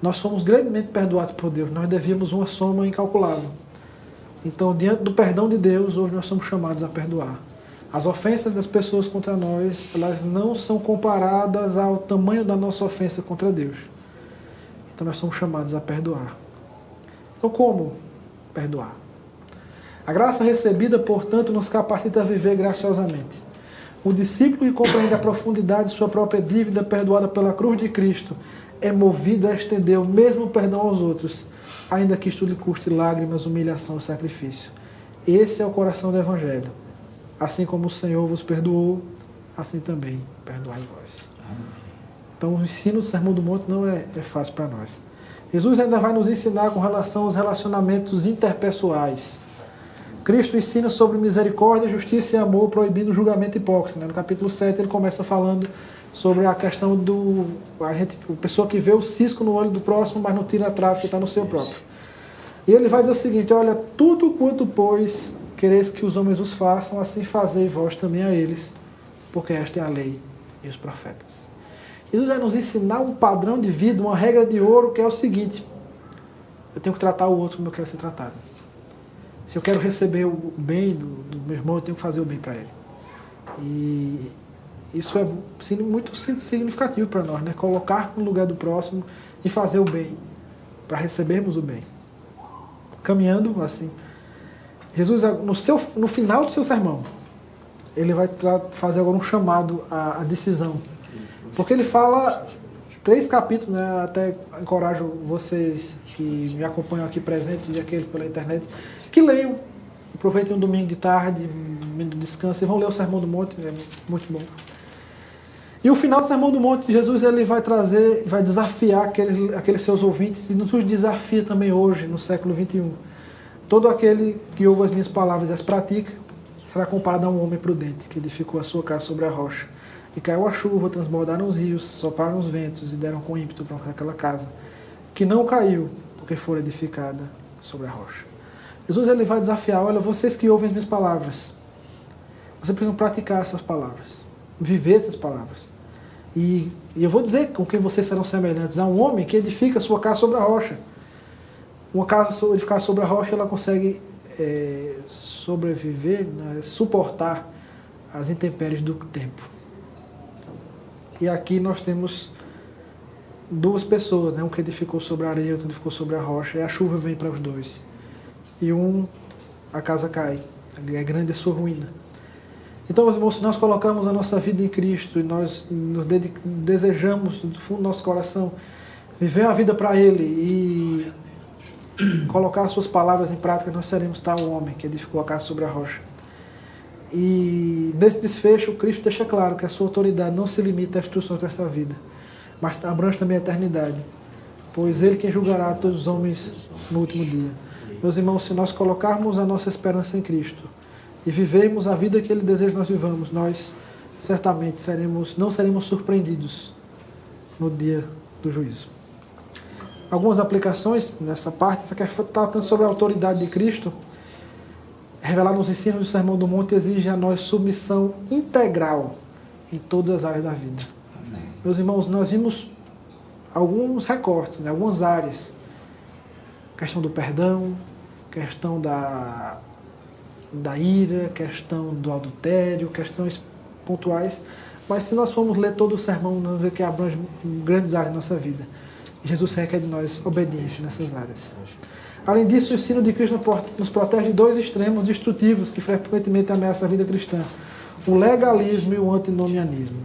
S1: nós fomos grandemente perdoados por Deus, nós devíamos uma soma incalculável. Então, diante do perdão de Deus, hoje nós somos chamados a perdoar. As ofensas das pessoas contra nós, elas não são comparadas ao tamanho da nossa ofensa contra Deus. Então, nós somos chamados a perdoar. Então, como perdoar? A graça recebida, portanto, nos capacita a viver graciosamente. O discípulo que compreende a profundidade de sua própria dívida perdoada pela cruz de Cristo é movido a estender o mesmo perdão aos outros, ainda que isto lhe custe lágrimas, humilhação e sacrifício. Esse é o coração do Evangelho. Assim como o Senhor vos perdoou, assim também perdoai vós. Então o ensino do Sermão do Monte não é fácil para nós. Jesus ainda vai nos ensinar com relação aos relacionamentos interpessoais. Cristo ensina sobre misericórdia, justiça e amor, proibindo o julgamento hipócrita. No capítulo 7 ele começa falando sobre a questão a pessoa que vê o cisco no olho do próximo, mas não tira a trave que está no seu próprio. E ele vai dizer o seguinte: olha, tudo quanto, pois, quereis que os homens os façam, assim fazei vós também a eles, porque esta é a lei e os profetas. Jesus vai nos ensinar um padrão de vida, uma regra de ouro, que é o seguinte: eu tenho que tratar o outro como eu quero ser tratado. Se eu quero receber o bem do meu irmão, eu tenho que fazer o bem para ele. E isso é muito significativo para nós, né? Colocar no lugar do próximo e fazer o bem, para recebermos o bem. Caminhando assim, Jesus, no final do seu sermão, ele vai fazer agora um chamado à decisão. Porque ele fala 3 capítulos, né? Até encorajo vocês que me acompanham aqui presente e aqueles pela internet, que leiam, aproveitem um domingo de tarde, um descanso, e vão ler o Sermão do Monte, é muito bom. E o final do Sermão do Monte, Jesus ele vai desafiar aqueles seus ouvintes, e nos desafia também hoje, no século XXI. Todo aquele que ouve as minhas palavras e as pratica, será comparado a um homem prudente, que edificou a sua casa sobre a rocha. E caiu a chuva, transbordaram os rios, sopraram os ventos, e deram com ímpeto para aquela casa, que não caiu, porque fora edificada sobre a rocha. Jesus ele vai desafiar: olha, vocês que ouvem as minhas palavras, vocês precisam praticar essas palavras, viver essas palavras. E eu vou dizer com quem vocês serão semelhantes: a um homem que edifica a sua casa sobre a rocha. Uma casa edificada sobre a rocha, ela consegue sobreviver, né, suportar às intempéries do tempo. E aqui nós temos duas pessoas, né? Um que edificou sobre a areia, outro que edificou sobre a rocha, e a chuva vem para os dois. E a casa cai, é grande a sua ruína. Então, meus irmãos, se nós colocamos a nossa vida em Cristo e nós desejamos do fundo do nosso coração viver a vida para Ele e colocar as suas palavras em prática, nós seremos tal homem que edificou a casa sobre a rocha. E nesse desfecho, Cristo deixa claro que a sua autoridade não se limita às instruções para esta vida, mas abrange também a eternidade, pois Ele quem julgará todos os homens no último dia. Meus irmãos, se nós colocarmos a nossa esperança em Cristo e vivermos a vida que Ele deseja que nós vivamos, nós certamente não seremos surpreendidos no dia do juízo. Algumas aplicações nessa parte, essa questão tratando sobre a autoridade de Cristo, revelado nos ensinos do Sermão do Monte, exige a nós submissão integral em todas as áreas da vida. Amém. Meus irmãos, nós vimos alguns recortes, né, algumas áreas. Questão do perdão, questão da ira, questão do adultério, questões pontuais. Mas se nós formos ler todo o sermão, nós vamos ver que abrange grandes áreas da nossa vida. E Jesus requer de nós obediência nessas áreas. Além disso, o ensino de Cristo nos protege de dois extremos destrutivos que frequentemente ameaçam a vida cristã: o legalismo e o antinomianismo.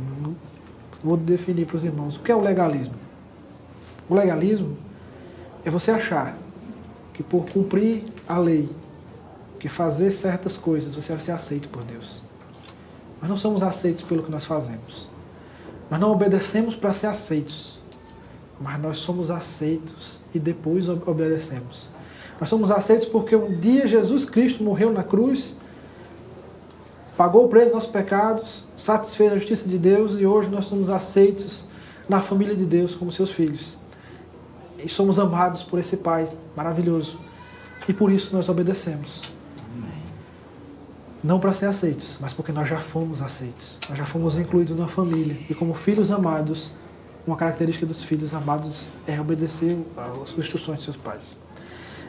S1: Vou definir para os irmãos. O que é o legalismo? O legalismo é você achar que por cumprir a lei, que fazer certas coisas, você vai ser aceito por Deus. Nós não somos aceitos pelo que nós fazemos. Nós não obedecemos para ser aceitos, mas nós somos aceitos e depois obedecemos. Nós somos aceitos porque um dia Jesus Cristo morreu na cruz, pagou o preço dos nossos pecados, satisfez a justiça de Deus e hoje nós somos aceitos na família de Deus como seus filhos. E somos amados por esse Pai maravilhoso. E por isso nós obedecemos. Não para ser aceitos, mas porque nós já fomos aceitos. Nós já fomos incluídos na família. E como filhos amados, uma característica dos filhos amados é obedecer às instruções de seus pais.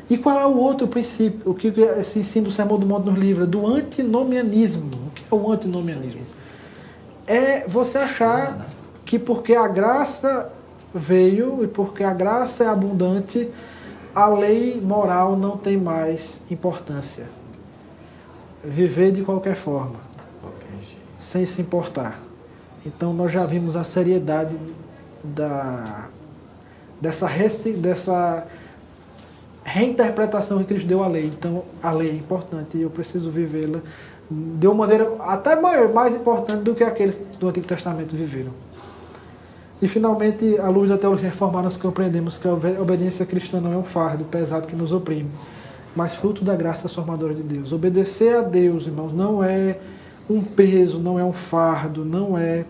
S1: E qual é o outro princípio? O que esse ensino do Sermão do Monte nos livra? Do antinomianismo. O que é o antinomianismo? É você achar que porque a graça veio e porque a graça é abundante, a lei moral não tem mais importância. Viver de qualquer forma, sem se importar. Então nós já vimos a seriedade dessa reinterpretação que Cristo deu à lei. Então a lei é importante e eu preciso vivê-la de uma maneira até mais importante do que aqueles do Antigo Testamento viveram. E finalmente, à luz da teologia reformada, nós compreendemos que a obediência cristã não é um fardo pesado que nos oprime, mas fruto da graça transformadora de Deus. Obedecer a Deus, irmãos, não é um peso, não é um fardo, não é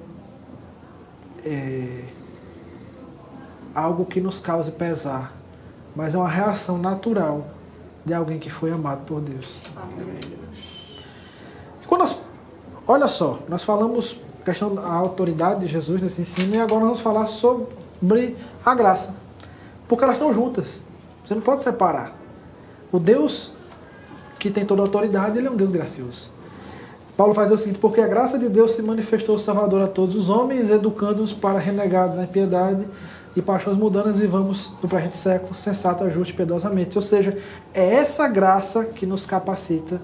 S1: algo que nos cause pesar, mas é uma reação natural de alguém que foi amado por Deus. E quando olha só, nós falamos a questão da autoridade de Jesus nesse ensino e agora nós vamos falar sobre a graça, porque elas estão juntas, você não pode separar. O Deus que tem toda a autoridade, Ele é um Deus gracioso. Paulo vai dizer o seguinte: porque a graça de Deus se manifestou salvador a todos os homens, educando-os para renegados a impiedade e paixões mundanas, vivamos no presente século sensato, justo e piedosamente. Ou seja, é essa graça que nos capacita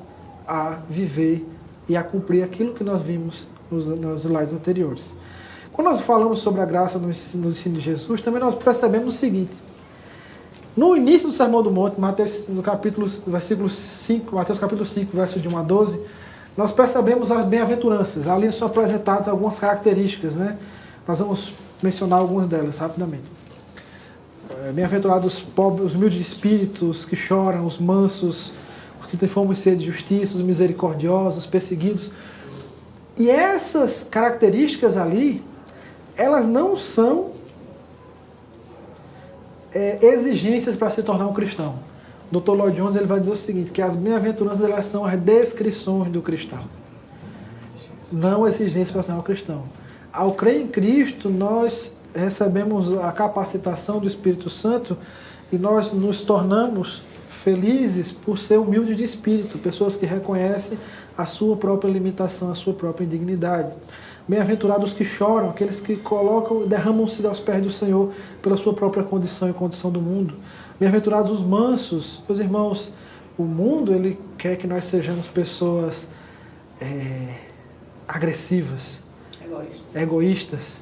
S1: a viver e a cumprir aquilo que nós vimos nos slides anteriores. Quando nós falamos sobre a graça no ensino de Jesus, também nós percebemos o seguinte: no início do Sermão do Monte, Mateus capítulo 5, versos de 1 a 12, nós percebemos as bem-aventuranças. Ali são apresentadas algumas características, né? Nós vamos mencionar algumas delas rapidamente. Bem-aventurados os pobres, os humildes de espírito, os que choram, os mansos, os que têm fome e sede de justiça, os misericordiosos, os perseguidos. E essas características ali, elas não são exigências para se tornar um cristão. O Dr. Lloyd Jones ele vai dizer o seguinte, que as bem-aventuranças elas são as descrições do cristão, não exigências para se tornar um cristão. Ao crer em Cristo, nós recebemos a capacitação do Espírito Santo e nós nos tornamos felizes por ser humildes de espírito, pessoas que reconhecem a sua própria limitação, a sua própria indignidade. Bem-aventurados que choram, aqueles que colocam e derramam-se aos pés do Senhor pela sua própria condição e condição do mundo. Bem-aventurados os mansos. Meus irmãos, o mundo ele quer que nós sejamos pessoas agressivas, egoístas.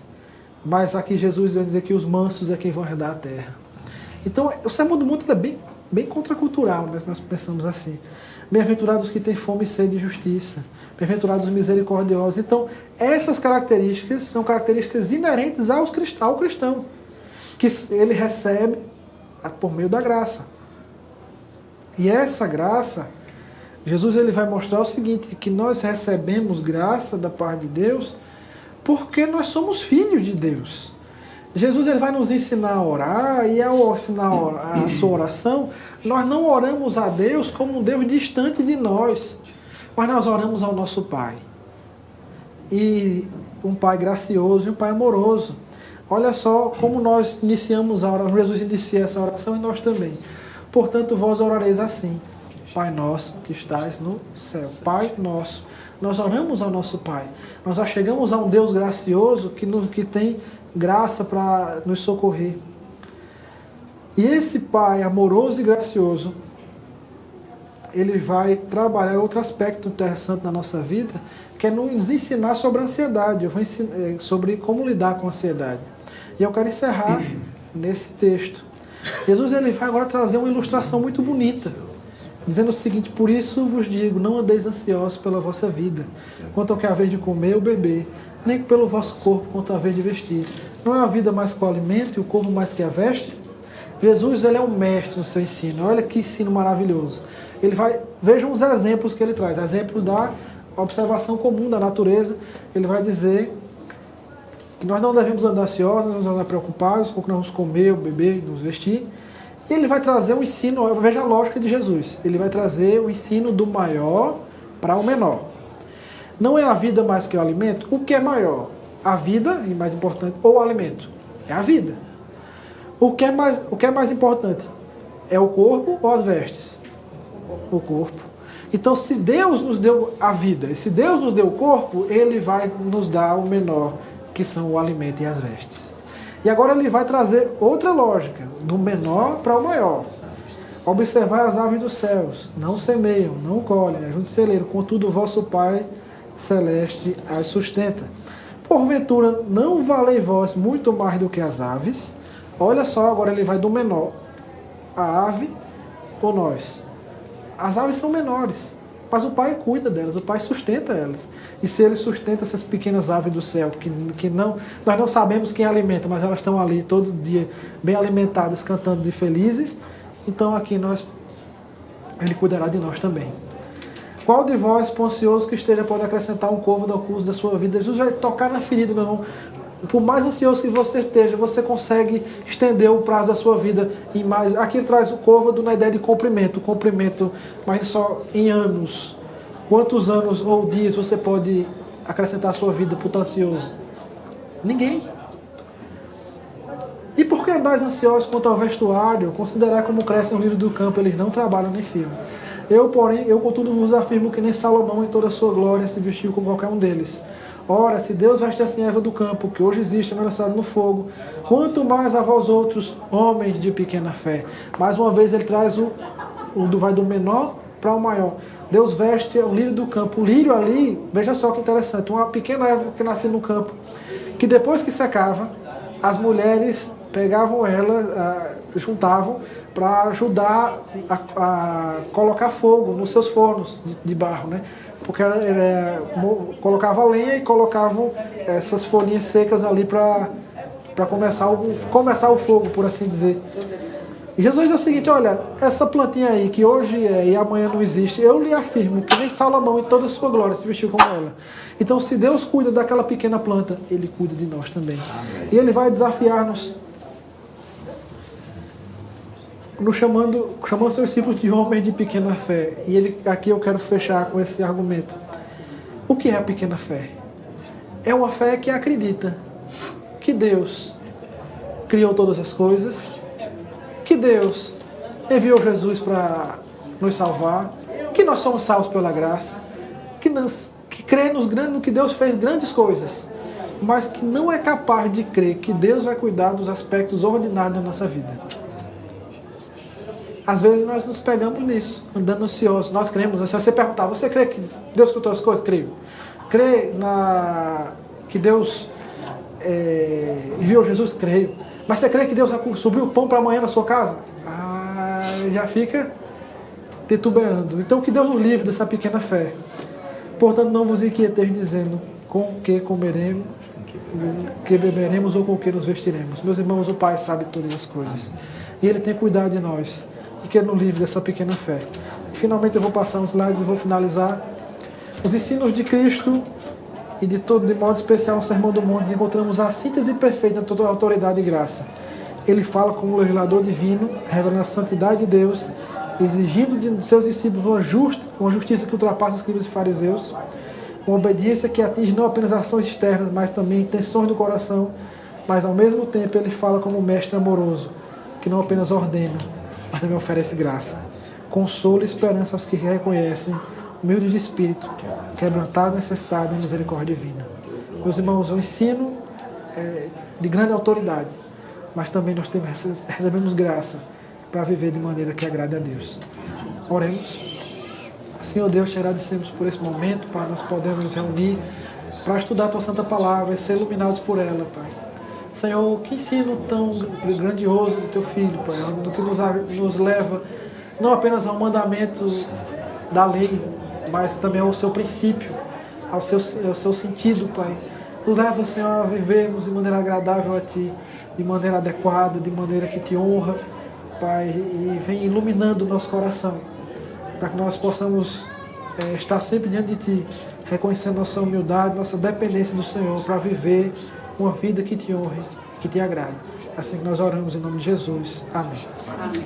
S1: Mas aqui Jesus vai dizer que os mansos é quem vão herdar a terra. Então, o Sermão do Monte é bem contracultural, né? Nós pensamos assim. Bem-aventurados que têm fome e sede de justiça. Bem-aventurados os misericordiosos. Então, essas características são características inerentes ao cristão, que ele recebe por meio da graça. E essa graça, Jesus ele vai mostrar o seguinte, que nós recebemos graça da parte de Deus porque nós somos filhos de Deus. Jesus ele vai nos ensinar a orar, e ao ensinar a sua oração, nós não oramos a Deus como um Deus distante de nós, mas nós oramos ao nosso Pai. E um Pai gracioso e um Pai amoroso. Olha só como nós iniciamos a oração, Jesus inicia essa oração e nós também. Portanto, vós orareis assim, Pai nosso que estás no céu. Pai nosso. Nós oramos ao nosso Pai. Nós chegamos a um Deus gracioso que tem graça para nos socorrer. E esse Pai amoroso e gracioso, ele vai trabalhar outro aspecto interessante na nossa vida, que é nos ensinar sobre a ansiedade. Eu vou ensinar sobre como lidar com a ansiedade. E eu quero encerrar nesse texto. Jesus ele vai agora trazer uma ilustração muito bonita, dizendo o seguinte: por isso vos digo, não andeis ansiosos pela vossa vida, quanto ao que é a vez de comer ou beber, nem pelo vosso corpo quanto a vez de vestir. Não é a vida mais que o alimento e o corpo mais que a veste? Jesus ele é um mestre no seu ensino. Olha que ensino maravilhoso. Vejam os exemplos que ele traz. Exemplo da observação comum da natureza. Ele vai dizer que nós não devemos andar ansiosos, não devemos andar preocupados com o que nós vamos comer, beber, nos vestir. E ele vai trazer um ensino, veja a lógica de Jesus. Ele vai trazer o ensino do maior para o menor. Não é a vida mais que o alimento? O que é maior? A vida, e mais importante, ou o alimento? É a vida. O que é mais importante? É o corpo ou as vestes? O corpo. Então, se Deus nos deu a vida, e se Deus nos deu o corpo, Ele vai nos dar o menor, que são o alimento e as vestes. E agora Ele vai trazer outra lógica, do menor para o maior. Observai as aves dos céus, não semeiam, não colhem, ajuntam de celeiro, contudo o vosso Pai celeste as sustenta. Porventura, não valei vós muito mais do que as aves? Olha só, agora ele vai do menor. A ave ou nós? As aves são menores, mas o Pai cuida delas, o Pai sustenta elas. E se Ele sustenta essas pequenas aves do céu, nós não sabemos quem alimenta, mas elas estão ali todo dia, bem alimentadas, cantando de felizes, então aqui Ele cuidará de nós também. Qual de vós, ansioso que esteja, pode acrescentar um côvado ao curso da sua vida? Jesus vai tocar na ferida, meu irmão. Por mais ansioso que você esteja, você consegue estender o prazo da sua vida em mais. Aqui ele traz o côvado na ideia de comprimento. Comprimento, mas só em anos. Quantos anos ou dias você pode acrescentar à sua vida por estar ansioso? Ninguém. E por que andais ansiosos quanto ao vestuário? Considerai como crescem os lírios do campo, eles não trabalham nem fiam. Eu, contudo, vos afirmo que nem Salomão em toda a sua glória se vestiu como qualquer um deles. Ora, se Deus veste assim a erva do campo, que hoje existe, é lançado no fogo, quanto mais a vós outros, homens de pequena fé. Mais uma vez ele traz vai do menor para o maior. Deus veste o lírio do campo. O lírio ali, veja só que interessante, uma pequena erva que nascia no campo, que depois que secava, as mulheres pegavam ela, juntavam para ajudar a colocar fogo nos seus fornos de barro, né? Porque colocava lenha e colocavam essas folhinhas secas ali para começar o fogo, por assim dizer. E Jesus diz o seguinte: olha, essa plantinha aí que hoje é e amanhã não existe, eu lhe afirmo que nem Salomão em toda a sua glória se vestiu como ela. Então, se Deus cuida daquela pequena planta, Ele cuida de nós também. Amém. E Ele vai desafiar-nos, chamando seus discípulos de homens de pequena fé. E aqui eu quero fechar com esse argumento. O que é a pequena fé? É uma fé que acredita que Deus criou todas as coisas, que Deus enviou Jesus para nos salvar, que nós somos salvos pela graça, que crê no que Deus fez grandes coisas, mas que não é capaz de crer que Deus vai cuidar dos aspectos ordinários da nossa vida. Às vezes nós nos pegamos nisso, andando ansiosos. Nós cremos, se você perguntar, você crê que Deus cuidou as coisas? Creio. Crê que Deus enviou Jesus? Creio. Mas você crê que Deus vai subir o pão para amanhã na sua casa? Já fica titubeando. Então que Deus nos livre dessa pequena fé. Portanto, não vos inquieteis dizendo com que comeremos, que beberemos ou com que nos vestiremos. Meus irmãos, o Pai sabe todas as coisas. E Ele tem cuidado de nós. E que Ele nos livre dessa pequena fé. E, finalmente eu vou passar uns slides e vou finalizar. Os ensinos de Cristo e de modo especial no Sermão do Monte, encontramos a síntese perfeita de toda a autoridade e graça. Ele fala como um legislador divino, revelando a santidade de Deus, exigindo de seus discípulos uma justiça que ultrapassa os escribas e fariseus, uma obediência que atinge não apenas ações externas, mas também intenções do coração, mas ao mesmo tempo ele fala como um mestre amoroso, que não apenas ordena, mas também oferece graça, consolo e esperança aos que reconhecem, humilde de espírito, quebrantado, necessitado e misericórdia divina. Meus irmãos, o ensino é de grande autoridade, mas também nós recebemos graça para viver de maneira que agrade a Deus. Oremos. Senhor Deus, te agradecemos por esse momento, para nós podermos nos reunir para estudar a Tua Santa Palavra e ser iluminados por ela, Pai. Senhor, que ensino tão grandioso do Teu Filho, Pai, do que nos leva não apenas ao mandamento da lei, mas também ao seu princípio, ao seu sentido, Pai. Nos leva, Senhor, a vivermos de maneira agradável a Ti, de maneira adequada, de maneira que Te honra, Pai, e vem iluminando o nosso coração, para que nós possamos estar sempre diante de Ti, reconhecendo nossa humildade, nossa dependência do Senhor, para viver uma vida que Te honre, que Te agrade. Assim que nós oramos em nome de Jesus. Amém.
S4: Amém.